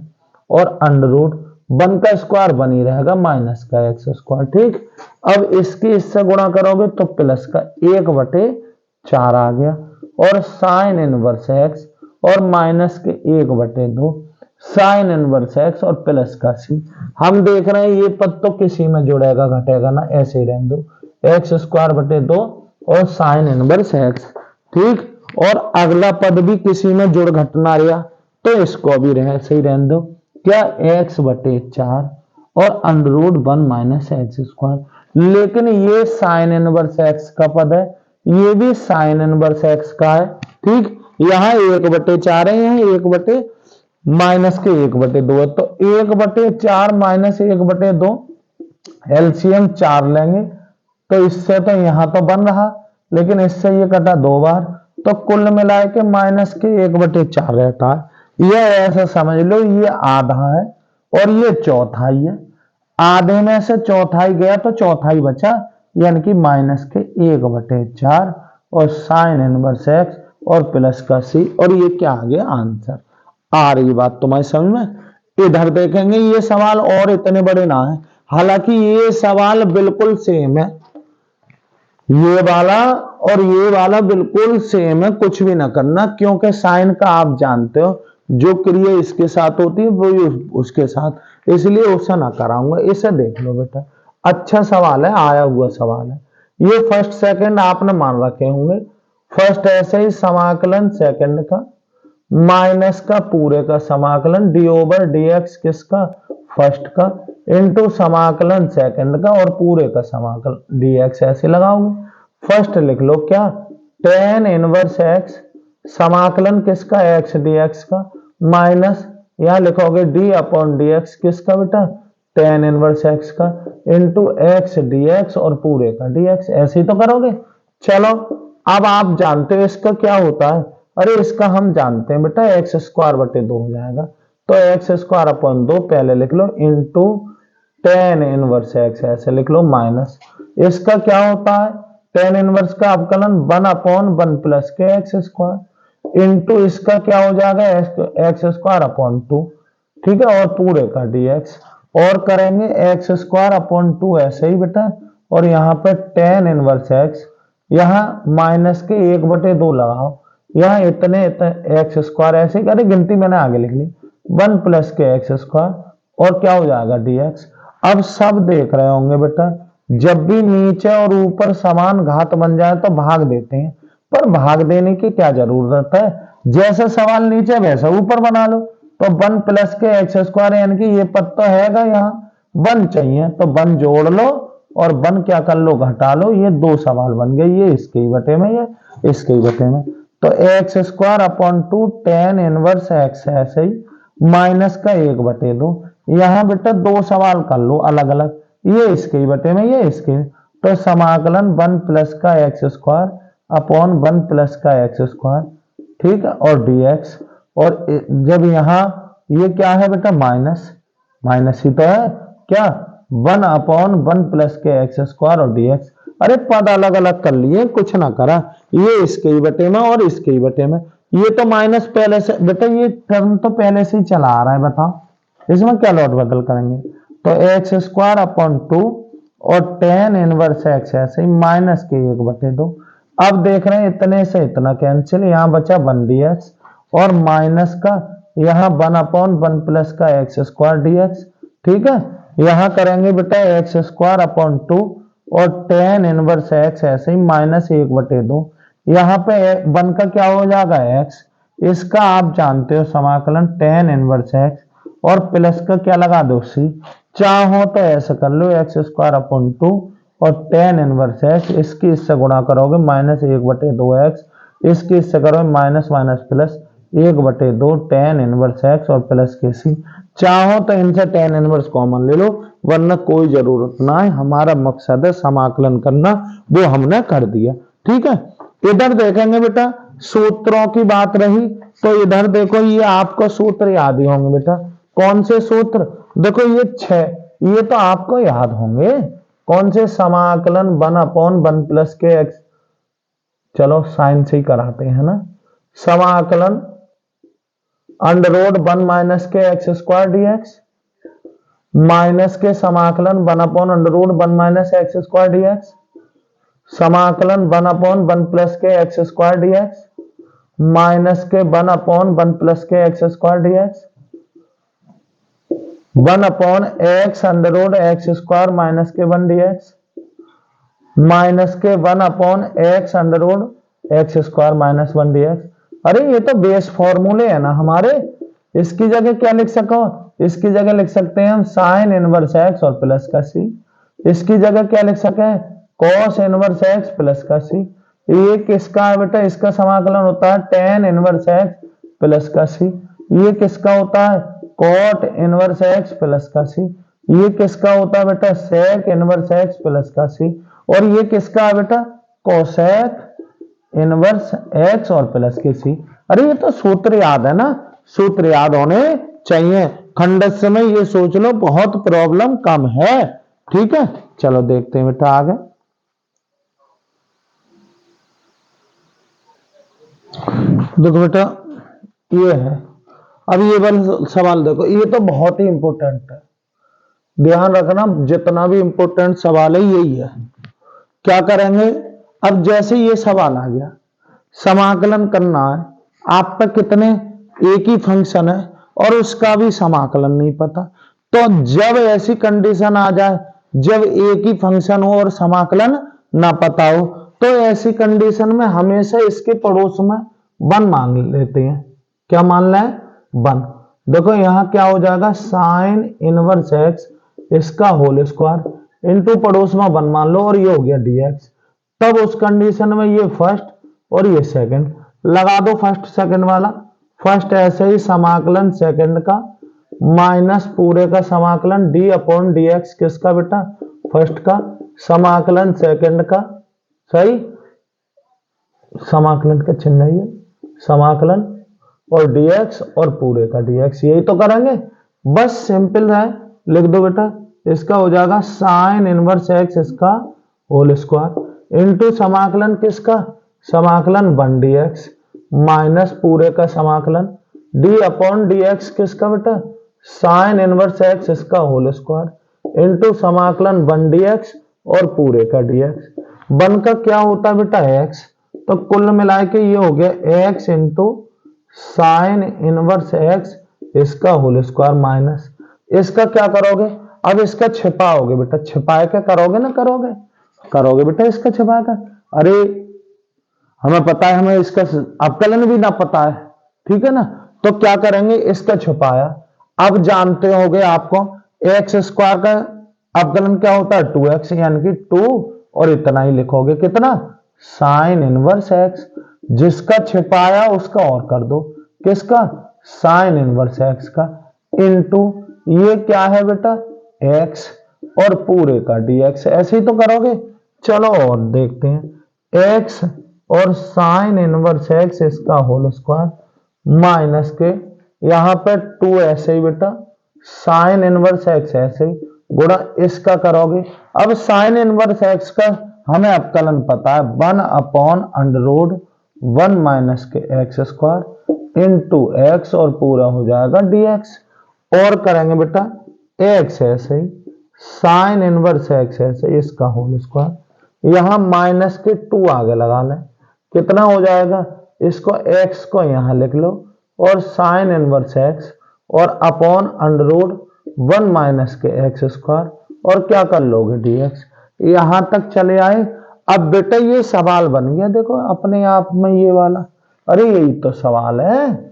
और अंडर रूट 1 का स्क्वायर बनी रहेगा माइनस का एक्स स्क्वायर, ठीक। अब इसकी इससे गुणा करोगे तो प्लस का 1/4 आ गया, और साइन इनवर्स x और माइनस के 1/2 साइन इनवर्स x और प्लस का c। हम देख रहे हैं ये पद तो किसी में जुड़ेगा घटेगा ना, ऐसे ही रहने दो, x²/2 और साइन इनवर्स x, ठीक। और अगला पद भी किसी में जुड़ घटना रहा तो इसको भी ऐसे ही रहने दो, क्या, x/4 और under root 1 minus x square. लेकिन ये साइन इनवर्स x का पद है, ये भी साइन इनवर्स x का है, ठीक। यहाँ 1/4 है, यहाँ 1 माइनस के 1/2 है, तो 1/4 माइनस 1/2 एलसीएम 4 लेंगे, तो इससे तो यहां तो बन रहा, लेकिन इससे ये कटा 2 बार, तो कुल मिला के माइनस के 1/4 रहता है। यह ऐसा समझ लो ये आधा है और ये चौथाई है। आधे में से चौथाई गया तो चौथाई बचा, यानी कि -1/4 और साइन इनवर्स एक्स और प्लस का सी, और ये क्या आ गया आंसर। आ रही बात तुम्हारी समझ में। इधर देखेंगे ये सवाल और इतने बड़े ना है, हालांकि ये सवाल बिल्कुल सेम है, ये वाला और ये वाला बिल्कुल सेम है, कुछ भी ना करना, क्योंकि साइन का आप जानते हो जो क्रिया इसके साथ होती है वो उसके साथ, इसलिए उससे ना कराऊंगा। इसे देख लो बेटा, अच्छा सवाल है, आया हुआ सवाल है। ये फर्स्ट सेकंड आपने मान रखे होंगे। फर्स्ट ऐसे ही समाकलन सेकंड का माइनस का पूरे का समाकलन d/dx किसका, फर्स्ट का, इनटू समाकलन सेकंड का और पूरे का समाकलन dx ऐसे लगाओगे। फर्स्ट लिख लो क्या, tan इनवर्स x समाकलन किसका x dx का, माइनस यहां लिखोगे d/dx किसका बेटा, tan इनवर्स x का, इनटू x dx और पूरे का dx, ऐसे ही तो करोगे। चलो अब आप जानते हो इसका क्या होता है, अरे इसका हम जानते हैं बेटा x²/2 हो जाएगा, तो x²/2 पहले लिख लो, इंटू tan इनवर्स x ऐसे लिख लो, माइनस इसका क्या होता है, tan इनवर्स का अवकलन 1/1 प्लस के x², इंटू इसका क्या हो जाएगा x²/2, ठीक है, और पूरे का dx, और करेंगे x²/2 ऐसे ही बेटा, और यहाँ पे tan इनवर्स x, यहाँ माइनस के 1/2 लगाओ, यहाँ इतने x² ऐसे ही, अरे गिनती मैंने आगे लिख ली, 1 प्लस के x², और क्या हो जाएगा dx। अब सब देख रहे होंगे बेटा, जब भी नीचे और ऊपर समान घात बन जाए तो भाग देते हैं, पर भाग देने की क्या जरूरत है, जैसा सवाल नीचे वैसा ऊपर बना लो। तो 1 प्लस के x², यानी कि ये पद तो हैगा, यहाँ 1 चाहिए तो 1 जोड़ लो और 1 क्या कर लो, घटा लो, ये 2 सवाल बन गए, ये इसके ही बटे में, ये इसके ही बटे में। तो x²/2 tan इनवर्स x ऐसे ही, माइनस का 1/2, यहाँ बेटा 2 सवाल कर लो अलग अलग, ये इसके ही बटे में, ये इसके, तो समाकलन 1 प्लस का x²/1 प्लस का x², ठीक है, और dx, और जब यहाँ ये क्या है बेटा, माइनस, माइनस ही तो है क्या, 1/1 प्लस के x² और dx, अरे पद अलग अलग कर लिए, कुछ ना करा, ये इसके ही बटे में और इसके ही बटे में, ये तो माइनस पहले से बेटा, ये टर्म तो पहले से ही चला आ रहा है, बताओ इसमें क्या लौट बदल करेंगे। तो x²/2 और tan इनवर्स x ऐसे ही, माइनस के 1/2। अब देख रहे हैं इतने से इतना कैंसिल, यहाँ बचा 1 dx, और माइनस का यहाँ 1/1 प्लस का x² dx, ठीक है, यहाँ करेंगे बेटा x²/2 और tan इनवर्स x ऐसे ही, -1/2, यहाँ पे 1 का क्या हो जाएगा x, इसका आप जानते हो समाकलन tan इनवर्स x, और प्लस का क्या लगा दो c, चाहो तो ऐसा कर लो x²/2 और tan इनवर्स x, इसकी इससे गुणा करोगे -1/2x, इसकी इससे करोगे minus minus plus 1/2 tan inverse x और प्लस के c, चाहो तो इनसे tan इनवर्स कॉमन ले लो, वरना कोई जरूरत ना है, हमारा मकसद है समाकलन करना, वो हमने कर दिया, ठीक है। इधर देखेंगे बेटा, सूत्रों की बात रही तो इधर देखो, ये आपको सूत्र याद ही होंगे बेटा, कौन से सूत्र, देखो ये 6, ये तो आपको याद होंगे, कौन से, समाकलन 1/1 प्लस के x, चलो साइन से ही कराते हैं ना, समाकलन √1 माइनस के x² dx, माइनस के समाकलन 1/√1 माइनस x² dx, समाकलन 1/1 प्लस के x² dx, माइनस के 1/1 प्लस के x² dx, 1/x√x² माइनस के 1 dx, माइनस के 1/x√x² माइनस 1 dx। अरे ये तो बेस फॉर्मूले है ना हमारे, इसकी जगह क्या लिख सको, इसकी जगह लिख सकते हैं हम साइन इनवर्स x और प्लस का c, इसकी जगह क्या लिख सके, कॉस इनवर्स x प्लस का c, ये किसका है बेटा, इसका समाकलन होता है tan इनवर्स x प्लस का c, ये किसका होता है कॉट इनवर्स x प्लस का c, ये किसका होता है बेटा सेक इनवर्स x प्लस का c, और ये किसका है बेटा कोसेक इनवर्स x और प्लस के c। अरे ये तो सूत्र याद है ना, सूत्र याद होने चाहिए। खंडस्थ में ये सोच लो बहुत प्रॉब्लम कम है। ठीक है, चलो देखते हैं बेटा आगे। देखो बेटा ये है, अब ये वाला सवाल देखो, ये तो बहुत ही इंपॉर्टेंट है, ध्यान रखना, जितना भी इंपॉर्टेंट सवाल है यही है। क्या करेंगे, अब जैसे ये सवाल आ गया, समाकलन करना है, आप पे कितने एक ही फंक्शन है और उसका भी समाकलन नहीं पता, तो जब ऐसी कंडीशन आ जाए जब एक ही फंक्शन हो और समाकलन ना पता हो, तो ऐसी कंडीशन में हमेशा इसके पड़ोस में 1 मान लेते हैं। क्या मान लें, 1। देखो यहां क्या हो जाएगा, साइन इनवर्स एक्स इसका होल स्क्वायर इंटू पड़ोस में 1 मान लो और ये हो गया dx। तब उस कंडीशन में ये फर्स्ट और ये सेकंड लगा दो, फर्स्ट सेकंड वाला, फर्स्ट ऐसे ही समाकलन सेकंड का माइनस पूरे का समाकलन d अपॉन dx किसका बेटा, फर्स्ट का, समाकलन सेकंड का, सही, समाकलन का चिन्ह है ये, समाकलन और dx और पूरे का dx, यही तो करेंगे, बस सिंपल है, लिख दो बेटा, इसका हो जाएगा साइन इनवर्स एक्स इसका होल स्क्वायर इंटू समाकलन किसका, समाकलन 1 dx माइनस पूरे का समाकलन d अपॉन dx किसका बेटा, साइन इनवर्स एक्स इसका होल स्क्वायर इंटू समाकलन 1 dx और पूरे का dx। 1 का क्या होता है बेटा x, तो कुल मिला के ये हो गया x into sine inverse x इसका होल स्क्वायर माइनस, इसका क्या करोगे, अब इसका छिपाओगे बेटा, छिपाए क्या करोगे ना, करोगे बेटा इसका छिपाए का, अरे हमें पता है, हमें इसका अवकलन भी ना पता है, ठीक है ना, तो क्या करेंगे, इसका छुपाया। अब जानते होगे आपको एक्स स्क्वायर का अवकलन क्या होता है, 2x, यानी कि 2 और इतना ही लिखोगे, कितना, साइन इनवर्स एक्स, जिसका छिपाया उसका और कर दो, किसका, साइन इनवर्स एक्स का, इनटू ये क्या है बेटा x और पूरे का dx, ऐसे ही तो करोगे। चलो और देखते हैं, x और साइन इनवर्स x इसका होल स्क्वायर माइनस के यहां पर 2 ऐसे ही बेटा, साइन इनवर्स x ऐसे ही गुणा इसका करोगे। अब साइन इनवर्स x का हमें अवकलन पता है, 1 अपॉन अंडर रूट 1 माइनस के एक्स स्क्वायर इंटू एक्स और पूरा हो जाएगा dx। और करेंगे बेटा x ऐसे ही, साइन इनवर्स x ऐसे इसका होल स्क्वायर, यहां माइनस के 2 आगे लगा लें, कितना हो जाएगा, इसको x को यहां लिख लो और साइन इनवर्स x और अपॉन अंडर रूट 1 माइनस के एक्स स्क्वायर और क्या कर लोगे dx। यहां तक चले आए। अब बेटा ये सवाल बन गया, देखो अपने आप में ये वाला, अरे यही तो सवाल है,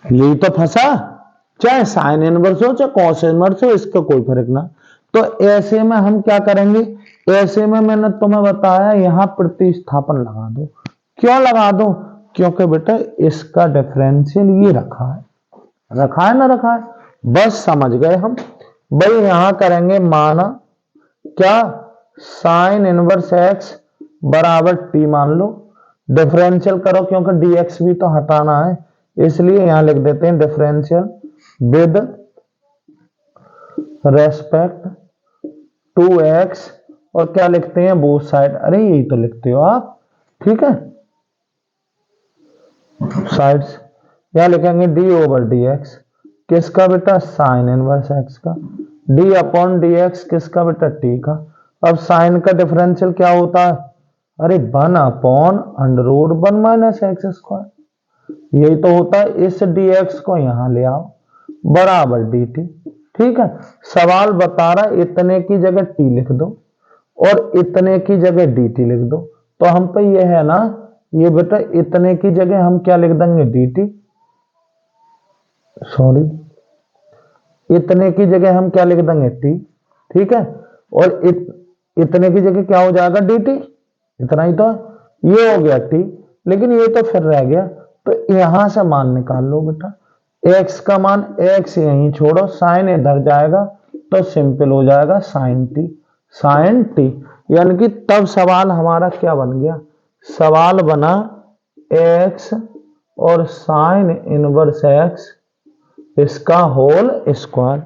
यही तो फंसा, चाहे साइन इनवर्स हो चाहे कॉस इनवर्स हो, इसका कोई फर्क ना। तो ऐसे में हम क्या करेंगे, ऐसे में मैंने तुम्हें बताया यहां प्रतिस्थापन लगा दो। क्यों लगा दो, क्योंकि बेटा इसका डिफरेंशियल ये रखा है ना रखा है, बस समझ गए हम भाई। यहां करेंगे माना क्या, साइन इनवर्स एक्स बराबर टी मान लो, डिफरेंशियल करो क्योंकि dx भी तो हटाना है, इसलिए यहां लिख देते हैं differential with respect to x और क्या लिखते हैं बोथ साइड, अरे यही तो लिखते हो आप, ठीक है, साइड्स यहां लिखेंगे d ओवर dx किसका बेटा, साइन इनवर्स एक्स का, d अपॉन dx किसका बेटा, t का। अब साइन का डिफरेंशियल क्या होता है, अरे 1 upon under root 1 minus x square, यही तो होता है। इस dx को यहां ले आओ बराबर dt, ठीक है। सवाल बता रहा इतने की जगह t लिख दो और इतने की जगह dt लिख दो, तो हम पे ये है ना, ये बेटा इतने की जगह हम क्या लिख देंगे dt, सॉरी इतने की जगह हम क्या लिख देंगे t, ठीक है, और इतने की जगह क्या हो जाएगा dt, इतना ही तो, ये हो गया t, लेकिन ये तो फिर रह गया, तो यहां से मान निकाल लो बेटा, x का मान, x यहीं छोड़ो, साइन इधर जाएगा तो सिंपल हो जाएगा साइन t, यानी कि तब सवाल हमारा क्या बन गया, सवाल बना x और साइन इनवर्स x इसका होल स्क्वायर,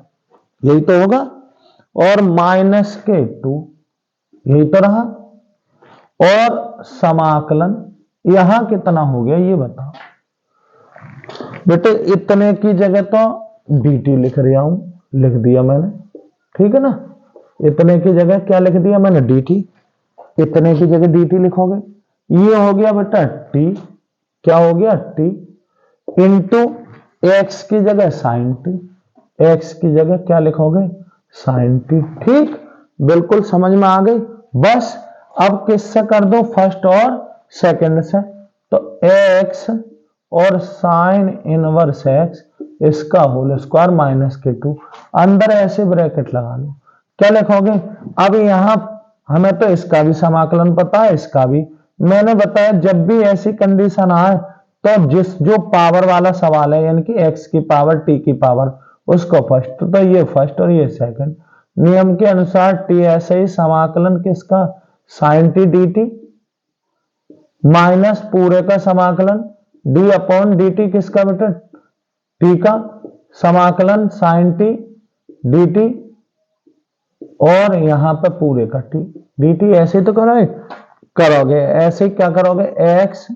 यही तो होगा, और -2 यही तो रहा, और समाकलन यहां कितना हो गया ये बताओ बेटे। इतने की जगह तो dt लिख रहा हूं, लिख दिया मैंने, ठीक है ना। इतने की जगह क्या लिख दिया मैंने, dt। इतने की जगह dt लिखोगे, ये हो गया बेटा t, क्या हो गया t, इंटू x की जगह sin t, x की जगह क्या लिखोगे sin t, ठीक, बिल्कुल समझ में आ गई। बस अब किससे कर दो, फर्स्ट और सेकंड से, तो x और साइन इनवर्स x इसका होल स्क्वायर -2, अंदर ऐसे ब्रैकेट लगा लो, क्या लिखोगे। अब यहां हमें तो इसका भी समाकलन पता है, इसका भी मैंने बताया, जब भी ऐसी कंडीशन आए तो जो पावर वाला सवाल है, यानी कि x की पावर t की पावर, उसको फर्स्ट, तो ये फर्स्ट और ये सेकंड, नियम के अनुसार t ऐसे ही समाकलन किसका, sine t d t, minus पूरे का समाकलन d अपॉन डी टी किसका बेटा, t का, समाकलन साइन टी डी टी, और यहां पर पूरे का t डी टी, ऐसे तो करोगे, ऐसे क्या करोगे, x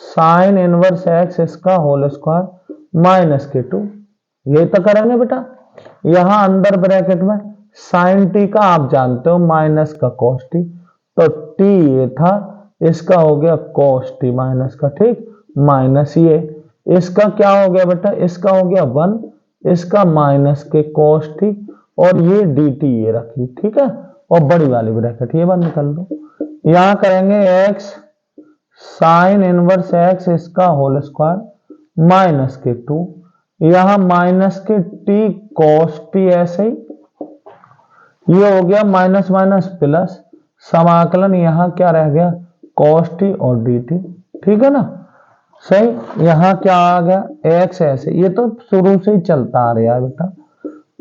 साइन इनवर्स x इसका होल स्क्वायर -2, यही तो करेंगे बेटा। यहां अंदर ब्रैकेट में साइन टी का आप जानते हो माइनस का कॉस टी, तो t ये था, इसका हो गया कॉस टी माइनस का, ठीक, माइनस ये, इसका क्या हो गया बेटा, इसका हो गया 1, इसका माइनस के कॉस टी, और ये डी टी ये रखी, ठीक है, और बड़ी वाली ब्रैकेट ये बंद कर लो। यहां करेंगे x साइन इनवर्स x इसका होल स्क्वायर -2, यहां माइनस के t कॉस टी, ऐसे ही ये हो गया माइनस माइनस प्लस, समाकलन यहां क्या रह गया, कॉस टी और डी टी, ठीक है ना, सही। यहां क्या आ गया x, ऐसे ये तो शुरू से ही चलता आ रहा है बेटा,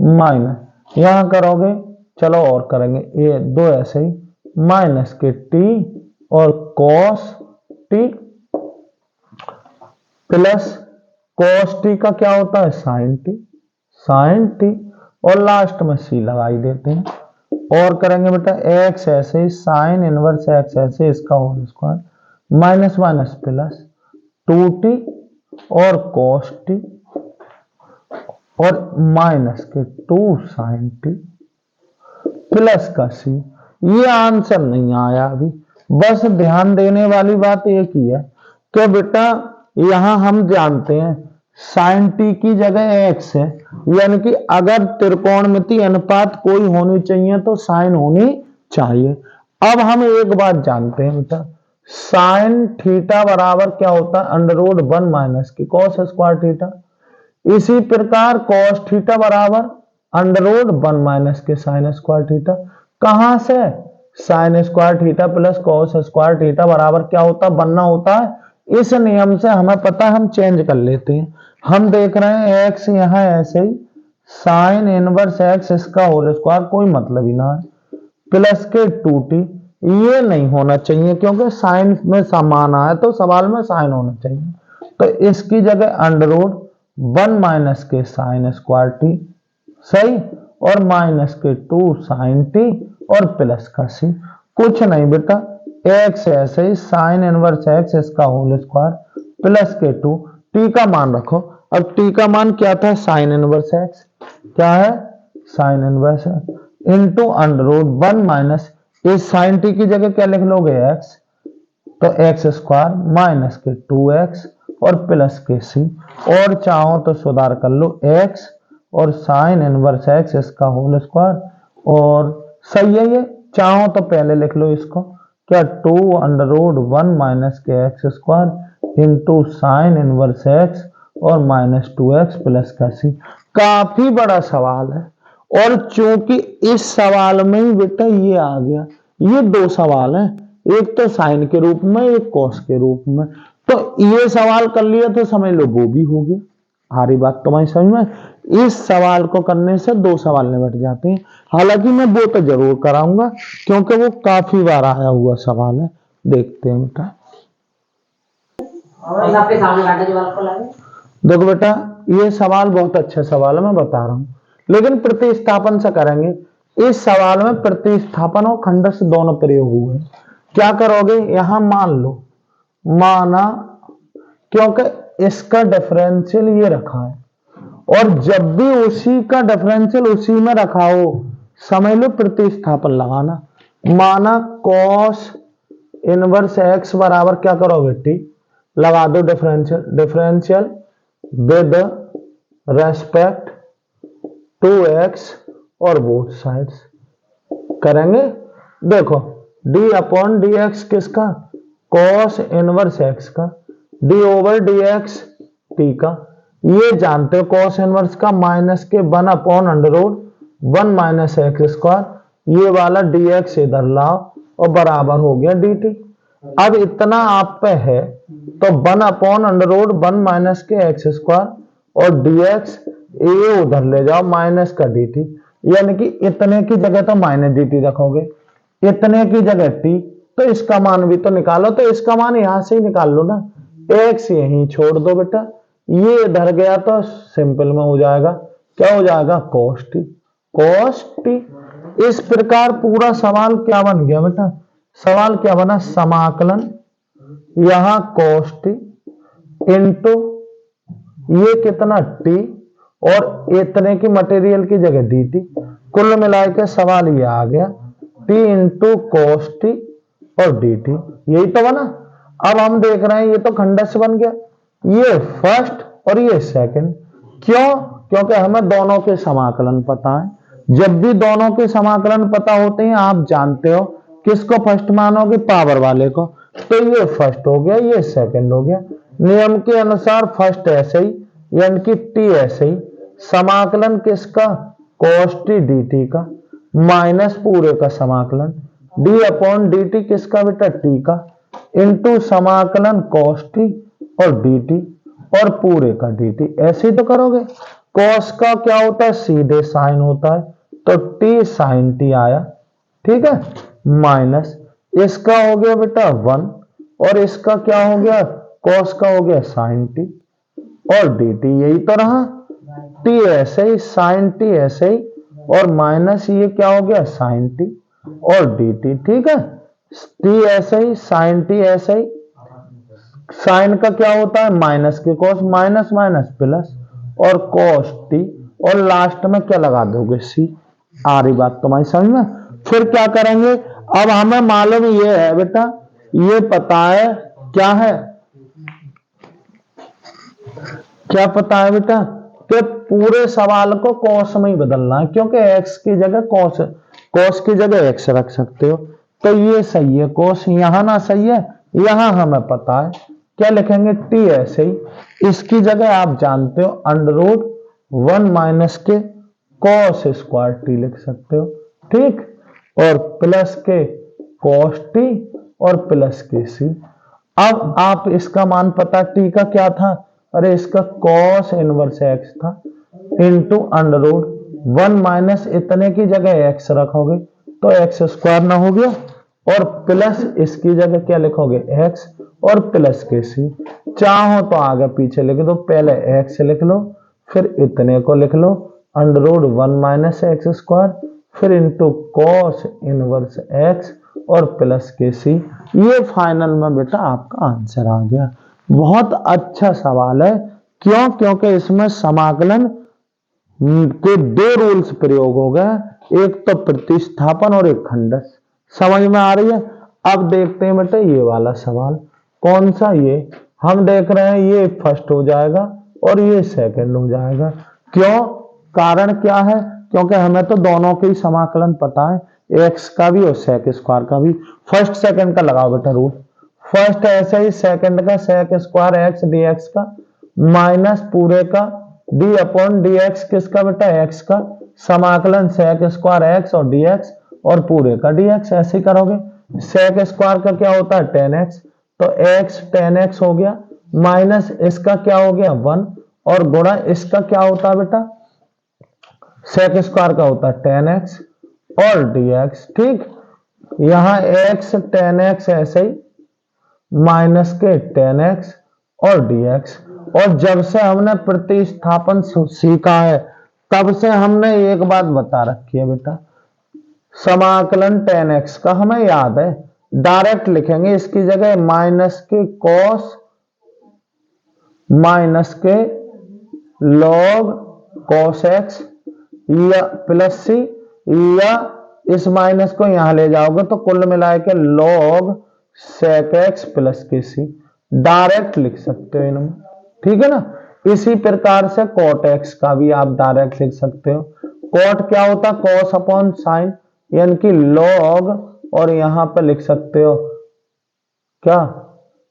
माइनस यहां करोगे, चलो और करेंगे, ये दो ऐसे ही, माइनस के t और cos T plus cos T का क्या होता है, साइन टी, साइन टी, और लास्ट में सी लगाई देते हैं, और करेंगे बेटा x ऐसे ही, साइन इनवर्स x ऐसे, इसका whole square minus minus plus 2t और cos t, और माइनस के 2 साइन टी प्लस का c। ये आंसर नहीं आया अभी, बस ध्यान देने वाली बात एक ही है कि बेटा यहां हम जानते हैं साइन टी की जगह x है, यानी कि अगर त्रिकोणमिति अनुपात कोई होनी चाहिए तो साइन होनी चाहिए। अब हम एक बात जानते हैं बेटा, साइन थीटा बराबर क्या होता है, √1 माइनस की कॉस स्क्वायर थीटा, इसी प्रकार कॉस थीटा बराबर √1 माइनस के साइन स्क्वायर थीटा। कहां से, sine square theta plus cos square theta बराबर क्या होता, बनना होता है, इस नियम से हमें पता है, हम चेंज कर लेते हैं। हम देख रहे हैं x यहां ऐसे ही, साइन इनवर्स x इसका होल स्क्वायर, कोई मतलब ही ना है, प्लस के 2t, ये नहीं होना चाहिए क्योंकि साइन में समान आया तो सवाल में साइन होना चाहिए, तो इसकी जगह √1 माइनस के साइन स्क्वायर टी, सही, और माइनस के 2 साइन टी और प्लस का सी, कुछ नहीं बेटा, x ऐसे ही, साइन इनवर्स x इसका होल स्क्वायर प्लस के 2, t का मान रखो, अब t का मान क्या था, साइन इनवर्स x, क्या है, साइन इनवर्स इंटू √1 माइनस, इस साइन टी की जगह क्या लिख लोगे x, तो x स्क्वायर माइनस के 2x और प्लस के c, और चाहो तो सुधार कर लो x और साइन इनवर्स x इसका होल स्क्वायर, और सही है ये, चाहो तो पहले लिख लो इसको, क्या 2√1 माइनस के x square into sine inverse x और -2x प्लस का c। काफी बड़ा सवाल है, और चूंकि इस सवाल में ही बेटा ये आ गया, ये दो सवाल हैं, एक तो साइन के रूप में, एक कॉस के रूप में, तो ये सवाल कर लिया तो समझ लो वो भी हो गया। हमारी बात तुम्हारी समझ में, इस सवाल को करने से दो सवाल निपट जाते हैं। हालांकि मैं वो तो जरूर कराऊंगा क्योंकि वो काफी बार आया हुआ सवाल है, देखते हैं बेटा। देखो बेटा, ये सवाल बहुत अच्छा सवाल है, मैं बता रहा हूं, लेकिन प्रतिस्थापन से करेंगे। इस सवाल में प्रतिस्थापन और खंडस दोनों प्रयोग हुए। क्या करोगे, यहां मान लो, माना, क्योंकि इसका डिफरेंशियल ये रखा है, और जब भी उसी का डिफरेंशियल उसी में रखा हो, समझ लो प्रतिस्थापन लगाना। माना कॉस इनवर्स एक्स बराबर क्या करोगे, टी, लगा दो differential, differential with respect to x और बोथ साइड्स करेंगे। देखो डी अपॉन डी एक्स किसका, कॉस इनवर्स एक्स का, d over d x t का। ये जानते हो कॉस इनवर्स का माइनस के 1 upon under root 1 minus x square, ये वाला डी एक्स इधर लाओ और बराबर हो गया डी टी। अब इतना आप पे है तो 1 अपॉन अंडर रूट 1 माइनस के एक्स स्क्वायर और डी एक्स, ये उधर ले जाओ माइनस का डी टी, यानी कि इतने की जगह तो माइनस डी टी रखोगे, इतने की जगह टी, तो इसका मान भी तो निकालो, तो इसका मान यहां से ही निकाल लो ना, एक्स यहीं छोड़ दो बेटा, ये इधर गया तो सिंपल में हो जाएगा, क्या हो जाएगा, cos t, cos t। इस प्रकार पूरा सवाल क्या बन गया बेटा, सवाल क्या बना, समाकलन यहां cos t इंटू ये कितना t और इतने की मटेरियल की जगह dt, कुल मिला के सवाल ये आ गया t इंटू cos t और dt, यही तो बना। अब हम देख रहे हैं ये तो खंडस बन गया, ये फर्स्ट और ये सेकंड, क्यों, क्योंकि हमें दोनों के समाकलन पता है। जब भी दोनों के समाकलन पता होते हैं, आप जानते हो किसको फर्स्ट मानोगे, पावर वाले को, तो ये फर्स्ट हो गया, ये सेकंड हो गया। नियम के अनुसार फर्स्ट ऐसे ही, यानी कि टी ऐसे ही, समाकलन किसका, cos t dt का, माइनस पूरे का समाकलन d अपॉन dt किसका बेटा, t का, इंटू समाकलन cos t और dt और पूरे का dt, ऐसे ही तो करोगे। cos का क्या होता है, सीधे साइन होता है, तो t sin t आया, ठीक है, माइनस इसका हो गया बेटा 1 और इसका क्या हो गया, cos का हो गया sin t और dt, यही तो रहा, t ऐसे ही, sin t ऐसे ही, और माइनस ये क्या हो गया, sin t और dt, ठीक है, t ऐसे ही, sin t ऐसे ही, साइन का क्या होता है, माइनस के cos, माइनस माइनस प्लस और cos t, और लास्ट में क्या लगा दोगे, c। आ रही बात तुम्हारी समझ में। फिर क्या करेंगे, अब हमें मालूम ये है बेटा, ये पता है, क्या है, क्या पता है बेटा, कि पूरे सवाल को cos में ही बदलना है, क्योंकि x की जगह cos की जगह x रख सकते हो, तो ये सही है, cos यहां ना सही है, यहां हमें पता है, क्या लिखेंगे, t ऐसे ही, इसकी जगह आप जानते हो अंडर रूट 1 माइनस के cos स्क्वायर t लिख सकते हो, ठीक, और प्लस के cos t और प्लस के c। अब आप इसका मान पता, t का क्या था, अरे इसका cos इनवर्स x था, इंटू अंडर रूट 1 माइनस इतने की जगह x रखोगे तो x स्क्वायर ना हो गया, और प्लस इसकी जगह क्या लिखोगे, x और प्लस के c। चाहो तो आगे पीछे लिख दो, पहले x लिख लो, फिर इतने को लिख लो under root 1 minus x square, फिर इंटू cos इनवर्स x और प्लस के c। ये फाइनल में बेटा आपका आंसर आ गया। बहुत अच्छा सवाल है, क्यों, क्योंकि इसमें समाकलन के 2 रूल्स प्रयोग हो गए, एक तो प्रतिस्थापन और एक खंडस। समझ में आ रही है। अब देखते हैं बेटा ये वाला सवाल, कौन सा, ये हम देख रहे हैं, ये फर्स्ट हो जाएगा और ये सेकंड हो जाएगा। क्यों, कारण क्या है, क्योंकि हमें तो दोनों के ही समाकलन पता है, एक्स का भी और सेक स्क्वायर का भी। फर्स्ट सेकंड का लगाओ बेटा रूल, फर्स्ट ऐसे ही, सेकंड का sec square x d x का, माइनस पूरे का डी अपॉन डी एक्स किसका बेटा, एक्स का, समाकलन सेक स्क्वायर एक्स और डी एक्स और पूरे का डी एक्स। ऐसे ही करोगे, सेक स्क्वायर का क्या होता है, टेन एक्स, तो एक्स टेन एक्स हो गया, माइनस इसका क्या हो गया 1, और गुणा इसका क्या होता है बेटा, सेक स्क्वायर का होता है टेन एक्स और डी एक्स, ठीक। यहां एक्स टेन एक्स ऐसे ही, माइनस के टेन एक्स और dx। और जब से हमने प्रतिस्थापन सीखा है तब से हमने एक बात बता रखी है बेटा, समाकलन tan x का हमें याद है, डायरेक्ट लिखेंगे इसकी जगह माइनस के कॉस माइनस के लॉग कॉस एक्स या प्लस सी, या इस माइनस को यहां ले जाओगे तो कुल मिला के लॉग सेक एक्स प्लस के सी, डायरेक्ट लिख सकते हो इनमें, ठीक है ना। इसी प्रकार से कॉट एक्स का भी आप डायरेक्ट लिख सकते हो। कॉट क्या होता है, कॉस अपॉन साइन, यानी कि लॉग, और यहां पर लिख सकते हो क्या,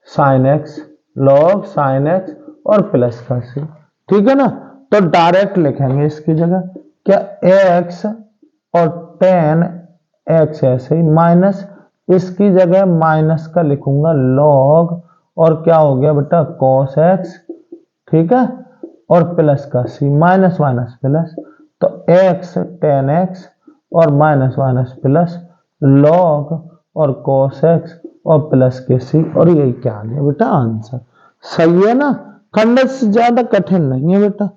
sine x, log sine x और प्लस का सी, ठीक है ना। तो डायरेक्ट लिखेंगे इसकी जगह क्या, एक्स और टेन एक्स ऐसे ही, माइनस इसकी जगह माइनस का लिखूंगा लॉग, और क्या हो गया बेटा कॉस एक्स, ठीक है, और प्लस का सी, माइनस माइनस प्लस, तो एक्स टेन एक्स और माइनस माइनस प्लस लॉग और कॉस एक्स और प्लस के सी, और यही क्या आ गया बेटा आंसर। सही है ना, खंड से ज्यादा कठिन नहीं है बेटा।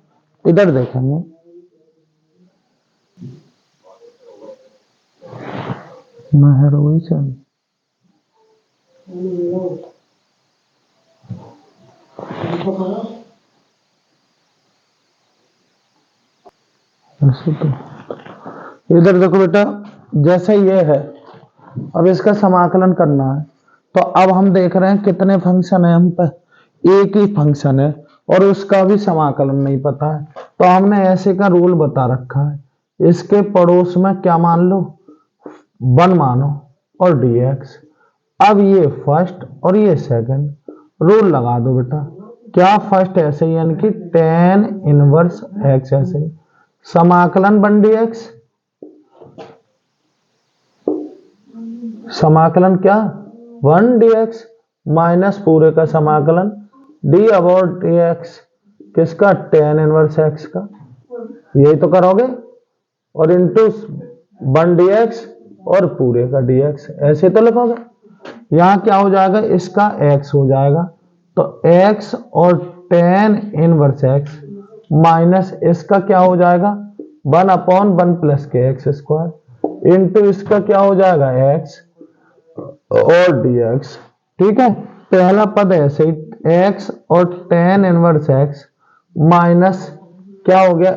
इधर देखेंगे, वही चल तो इधर देखो बेटा, जैसे ये है, अब इसका समाकलन करना है, तो अब हम देख रहे हैं कितने फंक्शन है, हम पे एक ही फंक्शन है और उसका भी समाकलन नहीं पता है, तो हमने ऐसे का रूल बता रखा है, इसके पड़ोस में क्या मान लो, 1 मानो और dx। अब ये फर्स्ट और ये सेकंड, रूल लगा दो बेटा, क्या फर्स्ट ऐसे ही यानी कि tan इनवर्स x ऐसे ही, समाकलन 1 dx, समाकलन क्या 1 dx माइनस पूरे का समाकलन d अबाउट dx, किसका tan इनवर्स x का, यही तो करोगे, और इंटू 1 dx और पूरे का dx, ऐसे तो लिखोगे। यहां क्या हो जाएगा, इसका x हो जाएगा, तो x और tan इनवर्स x माइनस इसका क्या हो जाएगा 1 अपॉन 1 प्लस के एक्स स्क्वायर, इंटू इसका क्या हो जाएगा x और dx, ठीक है। पहला पद ऐसे ही x और tan इनवर्स x माइनस क्या हो गया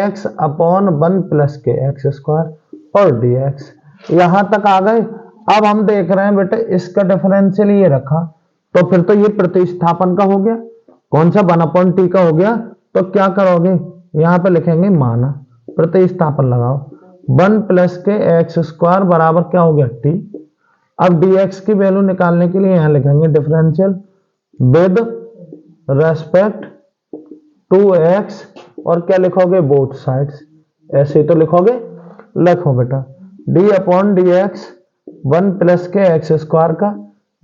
x अपॉन 1 प्लस के एक्स स्क्वायर और dx, यहां तक आ गए। अब हम देख रहे हैं बेटा इसका डिफरेंशियल ये रखा, तो फिर तो ये प्रतिस्थापन का हो गया, कौन सा 1 अपॉन टी का हो गया, तो क्या करोगे यहां पे लिखेंगे माना, प्रतिस्थापन लगाओ, 1 प्लस के एक्स स्क्वायर बराबर क्या हो गया टी। अब dx की वैल्यू निकालने के लिए यहां लिखेंगे differential with respect to x, और क्या लिखोगे बोथ साइड्स, ऐसे ही तो लिखोगे, लिखो बेटा d upon d x 1 plus के एक्स स्क्वायर का,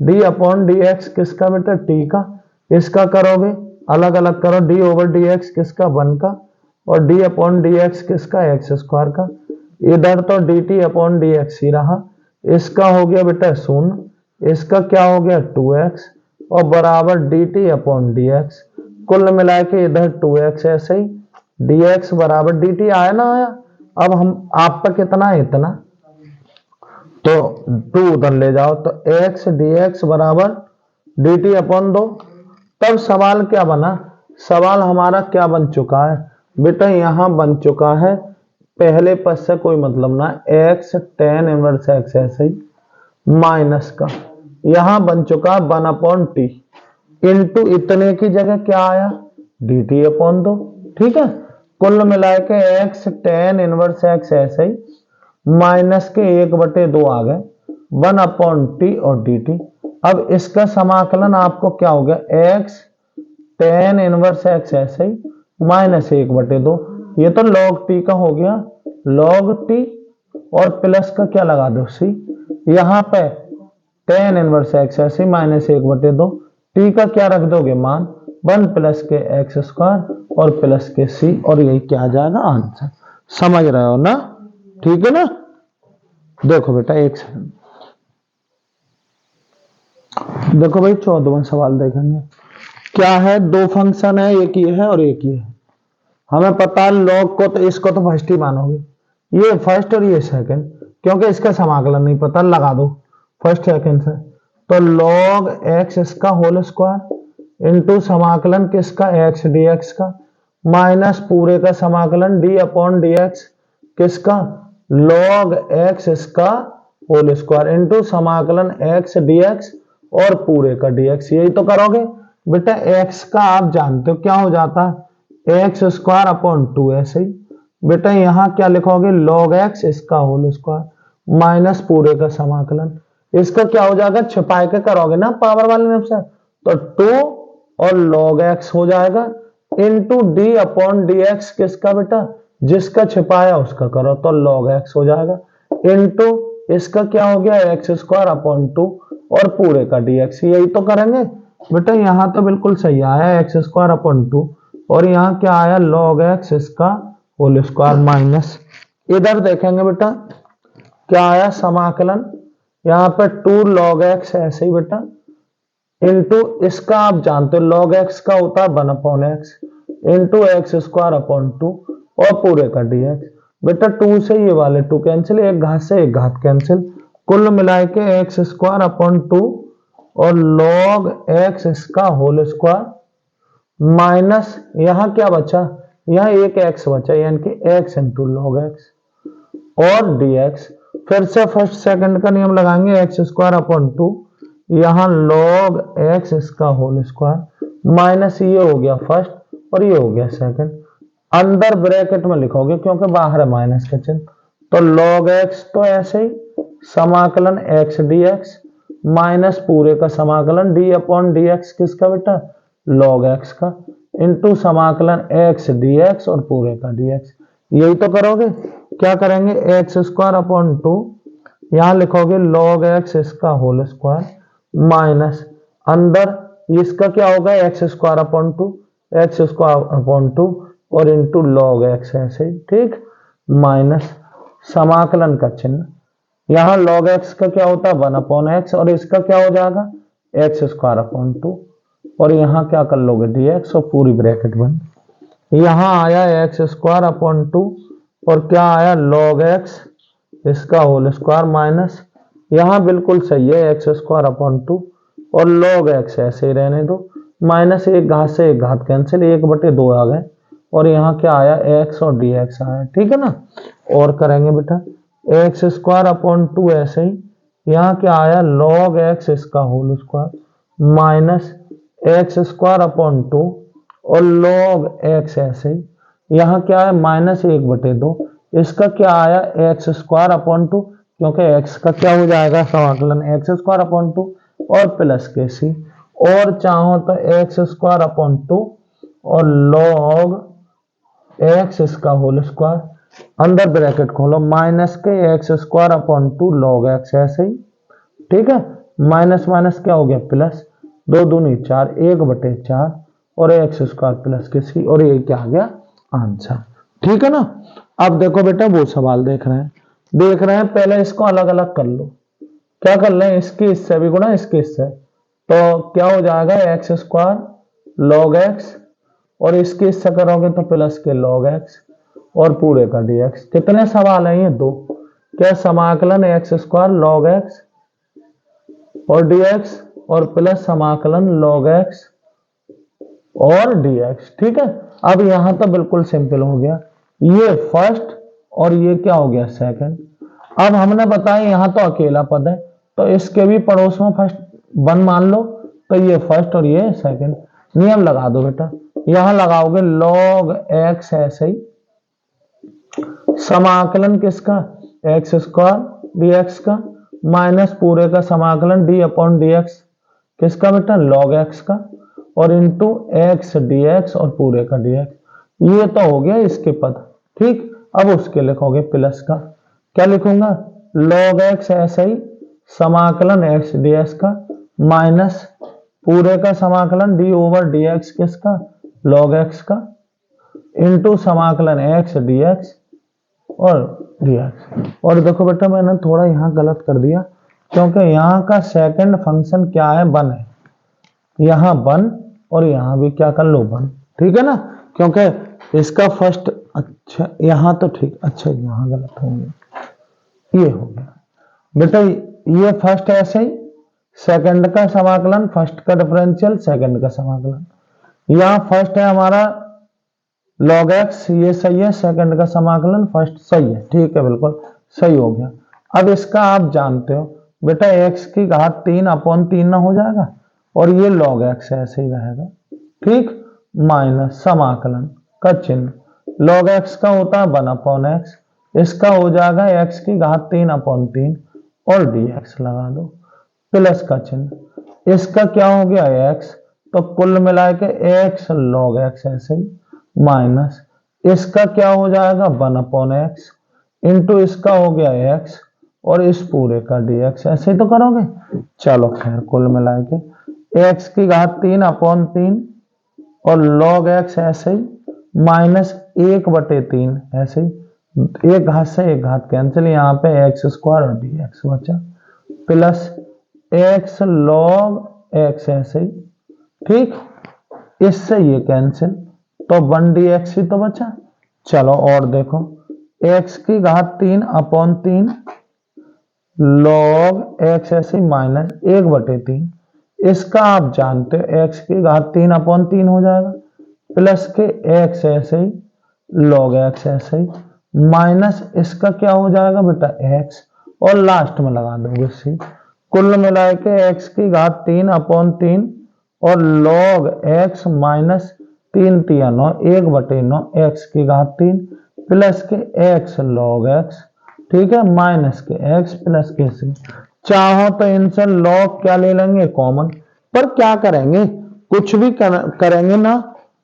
d अपॉन डी एक्स किसका बेटा t का, इसका करोगे अलग अलग करो, d ओवर डी एक्स किसका 1 का, और d अपॉन डी एक्स किसका एक्स स्क्वायर का, इधर तो dt अपॉन डी एक्स ही रहा, इसका हो गया बेटा शून्य, इसका क्या हो गया 2x और बराबर dt अपॉन डी एक्स, कुल मिला के इधर 2x ऐसे ही, dx बराबर dt आया ना आया। अब हम आप पर कितना है इतना, तो 2 उधर ले जाओ, तो x dx बराबर dt अपॉन 2। तब सवाल क्या बना, सवाल हमारा क्या बन चुका है बेटा, यहां बन चुका है पहले पद से कोई मतलब ना, x tan इनवर्स x ऐसे ही माइनस का, यहां बन चुका 1 अपॉन टी, इंटू इतने की जगह क्या आया dt अपॉन 2, ठीक है। कुल मिला के x tan इनवर्स x ऐसे ही माइनस के 1/2 आ गए, 1 अपॉन टी और dt। अब इसका समाकलन आपको क्या हो गया x tan इनवर्स x ऐसे ही माइनस 1/2, ये तो log t का हो गया, log t और प्लस का क्या लगा दो c, यहां पे tan इनवर्स x ऐसे माइनस 1/2, t का क्या रख दोगे मान 1 प्लस के एक्स स्क्वायर और प्लस के c, और यही क्या आ जाएगा आंसर, समझ रहे हो ना, ठीक है ना। देखो बेटा एक सेकंड, देखो भाई 14वां सवाल देखेंगे, क्या है, दो फंक्शन है, एक ये है और एक ये है। हमें पता है लॉग को तो इसको तो फर्स्ट ही मानोगे, ये फर्स्ट और ये सेकंड, क्योंकि इसका समाकलन नहीं पता, लगा दो फर्स्ट सेकंड से। तो log x इसका होल स्क्वायर इंटू समाकलन किसका, x dx का, माइनस पूरे का समाकलन d अपॉन dx किसका, log x इसका होल स्क्वायर इंटू समाकलन x dx और पूरे का dx। यही तो करोगे बेटा। x का आप जानते हो क्या हो जाता है, एक्स स्क्वायर अपॉन 2। ऐसे ही बेटा यहाँ क्या लिखोगे, log x इसका होल स्क्वायर माइनस पूरे का समाकलन, इसका क्या हो जाएगा, छिपाए के करोगे ना पावर वाले में से, तो 2 और log x हो जाएगा इंटू d अपॉन dx किसका बेटा, जिसका छिपाया उसका करो तो log x हो जाएगा, इंटू इसका क्या हो गया, एक्स स्क्वायर अपॉन 2 और पूरे का dx। यही तो करेंगे बेटा। यहाँ तो बिल्कुल सही आया एक्स स्क्वायर अपॉन 2 और यहाँ क्या आया, log x इसका होल स्क्वायर माइनस, इधर देखेंगे बेटा क्या आया, समाकलन यहाँ पे 2 log x ऐसे ही बेटा इंटू इसका आप जानते हो log x का होता है 1 upon x into x square upon 2 और पूरे का dx। बेटा 2 से ये वाले 2 कैंसिल, एक घात से एक घात कैंसिल, कुल मिला के एक्स स्क्वायर अपॉन 2 और log x इसका होल स्क्वायर माइनस यहाँ क्या बचा, यहाँ एक x बचा यानी कि x इंटू log x और dx। फिर से फर्स्ट सेकंड का नियम लगाएंगे, एक्स स्क्वायर अपॉन 2 यहाँ log x इसका होल स्क्वायर माइनस ये हो गया फर्स्ट और ये हो गया सेकंड, अंदर ब्रैकेट में लिखोगे क्योंकि बाहर है माइनस का चिन्ह, तो log x तो ऐसे ही समाकलन x dx माइनस पूरे का समाकलन d अपॉन dx किसका बेटा, log x का इंटू समाकलन x dx और पूरे का dx। यही तो करोगे। क्या करेंगे, एक्स स्क्वायर अपॉन 2 यहाँ लिखोगे log x इसका होल स्क्वायर माइनस अंदर इसका क्या होगा, x square upon 2 x square upon 2 और इंटू log x ऐसे, ठीक, माइनस समाकलन का चिन्ह, यहाँ log x का क्या होता है 1 अपॉन एक्स और इसका क्या हो जाएगा एक्स स्क्वायर अपॉन 2 और यहाँ क्या कर लोगे dx और पूरी ब्रैकेट बंद। यहाँ आया एक्स स्क्वायर अपॉन 2 और क्या आया log x इसका होल स्क्वायर माइनस, यहाँ बिल्कुल सही है एक्स स्क्वायर अपॉन 2 और log x ऐसे ही रहने दो, माइनस एक घात से एक घात कैंसिल, 1/2 आ गए और यहाँ क्या आया x और dx आया, ठीक है ना। और करेंगे बेटा एक्स स्क्वायर अपॉन 2 ऐसे ही, यहाँ क्या आया log x इसका whole square minus x square upon 2 और log x ऐसे ही, यहाँ क्या है माइनस 1/2, इसका क्या आया एक्स स्क्वायर अपॉन 2 क्योंकि x का क्या हो जाएगा समाकलन एक्स स्क्वायर अपॉन 2 और प्लस के सी, और चाहो तो एक्स स्क्वायर अपॉन 2 और log x इसका होल स्क्वायर अंदर ब्रैकेट खोलो माइनस के x square upon 2 log x ऐसे ही, ठीक है, माइनस माइनस क्या हो गया प्लस, 2 दूनी 4 1/4 और एक्स स्क्वायर प्लस के सी और ये क्या आ गया आंसर, ठीक है ना। अब देखो बेटा वो सवाल देख रहे हैं, पहले इसको अलग अलग कर लो, क्या कर लें, इसकी इससे भी गुणा इसके इससे, तो क्या हो जाएगा एक्स स्क्वायर log x और इसके इससे करोगे तो प्लस के log x और पूरे का dx। कितने सवाल हैं ये, 2। क्या समाकलन एक्स स्क्वायर log x और dx और प्लस समाकलन log x और dx, ठीक है। अब यहां तो बिल्कुल सिंपल हो गया, ये फर्स्ट और ये क्या हो गया सेकंड। अब हमने बताया यहां तो अकेला पद है तो इसके भी पड़ोस में फर्स्ट 1 मान लो, तो ये फर्स्ट और ये सेकंड। नियम लगा दो बेटा, यहां लगाओगे log x ऐसे ही समाकलन किसका एक्स स्क्वायर dx का माइनस पूरे का समाकलन d अपॉन dx किसका बेटा log x का और इंटू एक्स dx और पूरे का dx। ये तो हो गया इसके पद, ठीक। अब उसके लिखोगे प्लस का, क्या लिखूंगा log x ऐसे ही समाकलन x dx का माइनस पूरे का समाकलन d ओवर dx किसका log x का इंटू समाकलन x dx और dx। और देखो बेटा मैंने थोड़ा यहाँ गलत कर दिया क्योंकि यहाँ का सेकंड फंक्शन क्या है 1 है, यहाँ 1 और यहाँ भी क्या कर लो 1, ठीक है ना, क्योंकि इसका फर्स्ट, अच्छा यहाँ तो ठीक, अच्छा यहाँ गलत हो गया, ये हो गया बेटा, ये फर्स्ट ऐसे ही, सेकंड का समाकलन, फर्स्ट का डिफरेंशियल, सेकंड का समाकलन, यहाँ फर्स्ट है हमारा log x, ये सही है, सेकंड का समाकलन फर्स्ट सही है, ठीक है, बिल्कुल सही हो गया। अब इसका आप जानते हो बेटा x की घात 3/3 ना हो जाएगा, और ये log x ऐसे ही रहेगा, ठीक, माइनस समाकलन का चिन्ह, log x का होता है 1/x, इसका हो जाएगा x की घात 3/3 और dx लगा दो, प्लस का चिन्ह, इसका क्या हो गया x, तो कुल मिला के x log x ऐसे ही, माइनस इसका क्या हो जाएगा 1/x इंटू इसका हो गया x और इस पूरे का dx, ऐसे ही तो करोगे। चलो खैर, कुल मिला के x की घात 3/3 और log x ऐसे ही, माइनस 1/3 ऐसे ही, एक घात से एक घात कैंसिल, यहाँ पे x² और dx बचा, प्लस x log x ऐसे ही, ठीक, इससे ये कैंसिल, तो 1 dx ही तो बचा। चलो और देखो, x की घात 3/3 log x ऐसे ही माइनस 1/3, इसका आप जानते हो x की घात 3/3 हो जाएगा, प्लस के x ऐसे ही log x ऐसे ही, माइनस इसका क्या हो जाएगा बेटा x, और लास्ट में लगा दोगे c, कुल मिला के x की घात 3/3 और log x माइनस 3×3 1/9 x की घात 3 प्लस के x log x, ठीक है, माइनस के x प्लस के c, चाहो तो इनसे log क्या ले लेंगे कॉमन, पर क्या करेंगे, कुछ भी करेंगे ना,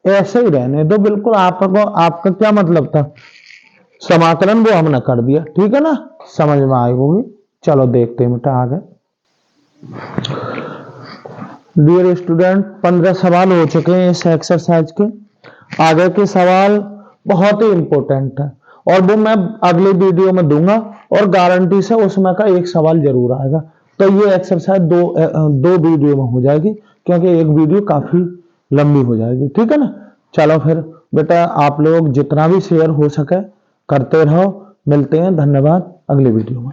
ऐसे ही रहने दो बिल्कुल, आपका क्या मतलब था, समाकलन वो हमने कर दिया, ठीक है ना, समझ में आई होगी। चलो देखते हैं बेटा आगे। डियर स्टूडेंट, 15 सवाल हो चुके हैं इस एक्सरसाइज के, आगे के सवाल बहुत ही इंपॉर्टेंट है और वो मैं अगले वीडियो में दूंगा, और गारंटी से उसमें का एक सवाल जरूर आएगा, तो ये एक्सरसाइज दो वीडियो में हो जाएगी, क्योंकि एक वीडियो काफी लंबी हो जाएगी, ठीक है ना। चलो फिर बेटा, आप लोग जितना भी शेयर हो सके करते रहो, मिलते हैं, धन्यवाद अगले वीडियो में।